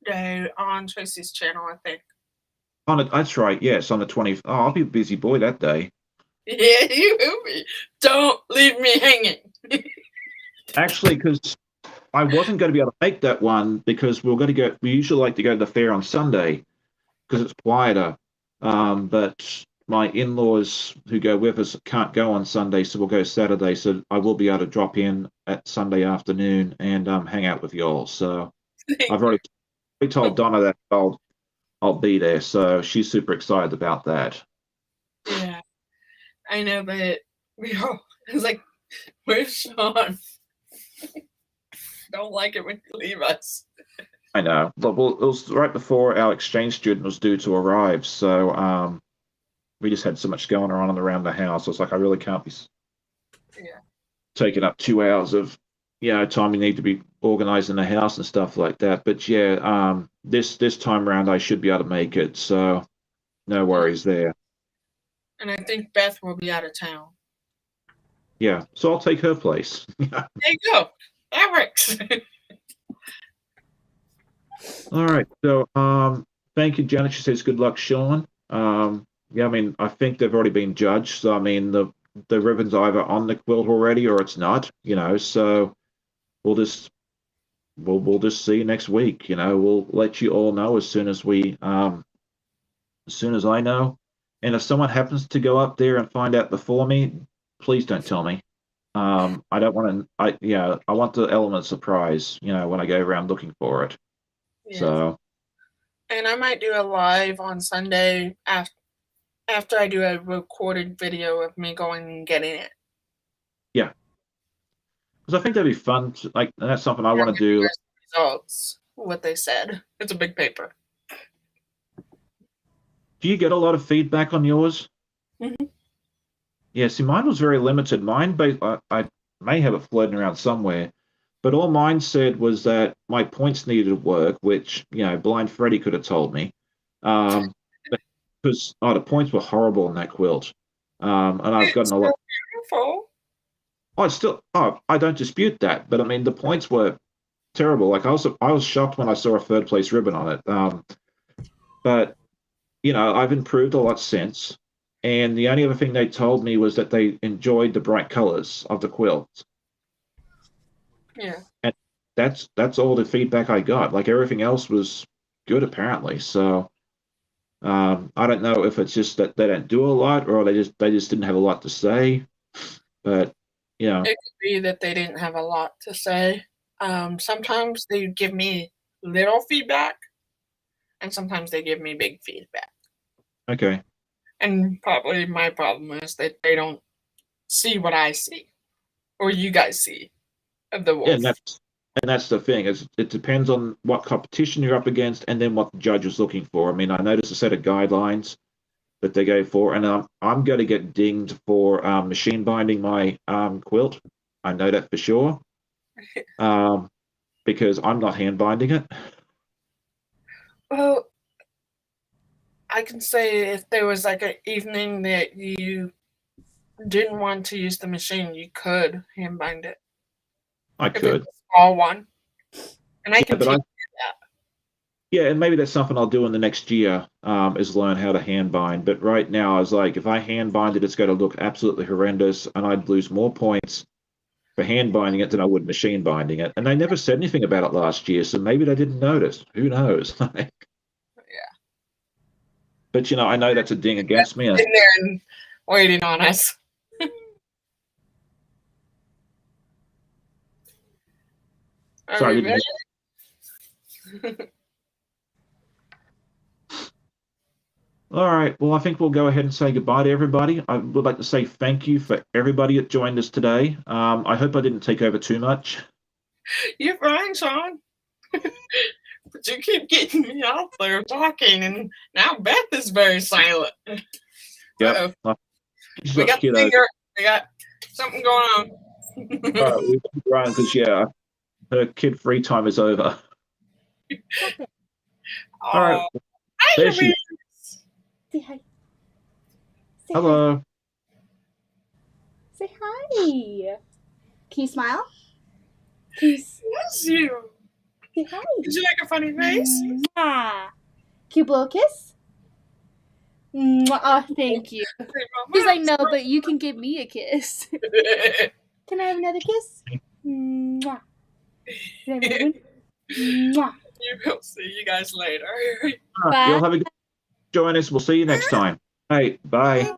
Speaker 1: Day on Tracy's channel, I think.
Speaker 2: That's right. Yes, on the 20th. Oh, I'll be a busy boy that day.
Speaker 1: Yeah, you will be. Don't leave me hanging.
Speaker 2: Actually, because I wasn't going to be able to make that one because we usually like to go to the fair on Sunday because it's quieter. But my in-laws who go with us can't go on Sunday, so we'll go Saturday. So I will be able to drop in at Sunday afternoon and hang out with y'all. So I've already told Donna that I'll be there. So she's super excited about that.
Speaker 1: Yeah, I know, but it's like, where's Sean? Don't like it when you leave us.
Speaker 2: I know. Well, it was right before our exchange student was due to arrive, so we just had so much going on around the house. I was like, I really can't be taking up 2 hours of time you need to be organizing the house and stuff like that. But yeah, this time around I should be able to make it, so no worries there.
Speaker 1: And I think Beth will be out of town.
Speaker 2: Yeah, so I'll take her place.
Speaker 1: There you go. That works.
Speaker 2: All right. So thank you, Janet. She says good luck, Sean. Yeah, I mean, I think they've already been judged. So I mean, the ribbon's either on the quilt already or it's not. So we'll just see next week. We'll let you all know as soon as I know. And if someone happens to go up there and find out before me, please don't tell me. I don't want to. I want the element of surprise. When I go around looking for it.
Speaker 1: Yes.
Speaker 2: So.
Speaker 1: And I might do a live on Sunday after I do a recorded video of me going and getting it.
Speaker 2: Yeah, because I think that'd be fun. And that's something I want to do.
Speaker 1: Results, what they said. It's a big paper.
Speaker 2: Do you get a lot of feedback on yours?
Speaker 1: Mm-hmm.
Speaker 2: Yeah, see, mine was very limited. Mine, I may have it floating around somewhere, but all mine said was that my points needed work, which, Blind Freddy could have told me. Because the points were horrible in that quilt. And I've gotten a lot.
Speaker 1: Beautiful.
Speaker 2: I don't dispute that, but I mean, the points were terrible. Like I was shocked when I saw a third place ribbon on it. But you know, I've improved a lot since. And the only other thing they told me was that they enjoyed the bright colors of the quilt.
Speaker 1: Yeah.
Speaker 2: And that's all the feedback I got. Like everything else was good apparently. So I don't know if it's just that they don't do a lot or they just didn't have a lot to say. But you know,
Speaker 1: It could be that they didn't have a lot to say. Sometimes they give me little feedback, and sometimes they give me big feedback.
Speaker 2: okay.
Speaker 1: And probably my problem is that they don't see what I see or you guys see of the wolf.
Speaker 2: Yeah, and that's the thing. It depends on what competition you're up against and then what the judge is looking for. I mean, I noticed a set of guidelines that they go for, and I'm going to get dinged for machine binding my quilt. I know that for sure, because I'm not hand binding it.
Speaker 1: Well, I can say if there was like an evening that you didn't want to use the machine, you could hand bind it.
Speaker 2: I
Speaker 1: If
Speaker 2: could,
Speaker 1: it's a small one. And I can
Speaker 2: but
Speaker 1: teach you that.
Speaker 2: yeah, and maybe that's something I'll do in the next year, is learn how to hand bind. But right now, I was like, if I hand bind it, it's going to look absolutely horrendous, and I'd lose more points for hand binding it than I would machine binding it. And they never said anything about it last year, so maybe they didn't notice. Who knows?
Speaker 1: Yeah.
Speaker 2: But you know, I know that's a ding against me.
Speaker 1: Sitting there and waiting on us. Are
Speaker 2: Sorry,
Speaker 1: we
Speaker 2: didn't
Speaker 1: ready?
Speaker 2: All right. Well, I think we'll go ahead and say goodbye to everybody. I would like to say thank you for everybody that joined us today. I hope I didn't take over too much.
Speaker 1: You're fine, Sean. But you keep getting me out there talking, and now Beth is very silent.
Speaker 2: Yep.
Speaker 1: We got the finger. We got something going on.
Speaker 2: All right, we've been running because yeah, her kid free time is over. All right.
Speaker 1: Hi,
Speaker 2: There she is.
Speaker 3: Say hi. Say
Speaker 2: Hello.
Speaker 3: Hi. Say hi. Can you smile? Can you
Speaker 1: Bless you.
Speaker 3: say hi?
Speaker 1: Did you make a funny face?
Speaker 3: Mwah. Can you blow a kiss? Mwah. Oh, thank you. He's like, no, but you can give me a kiss. Can I have another kiss? Mwah. Can I have another one? Mwah.
Speaker 1: You will see you guys later.
Speaker 2: You'll have a good join us. We'll see you next time. Hey, bye.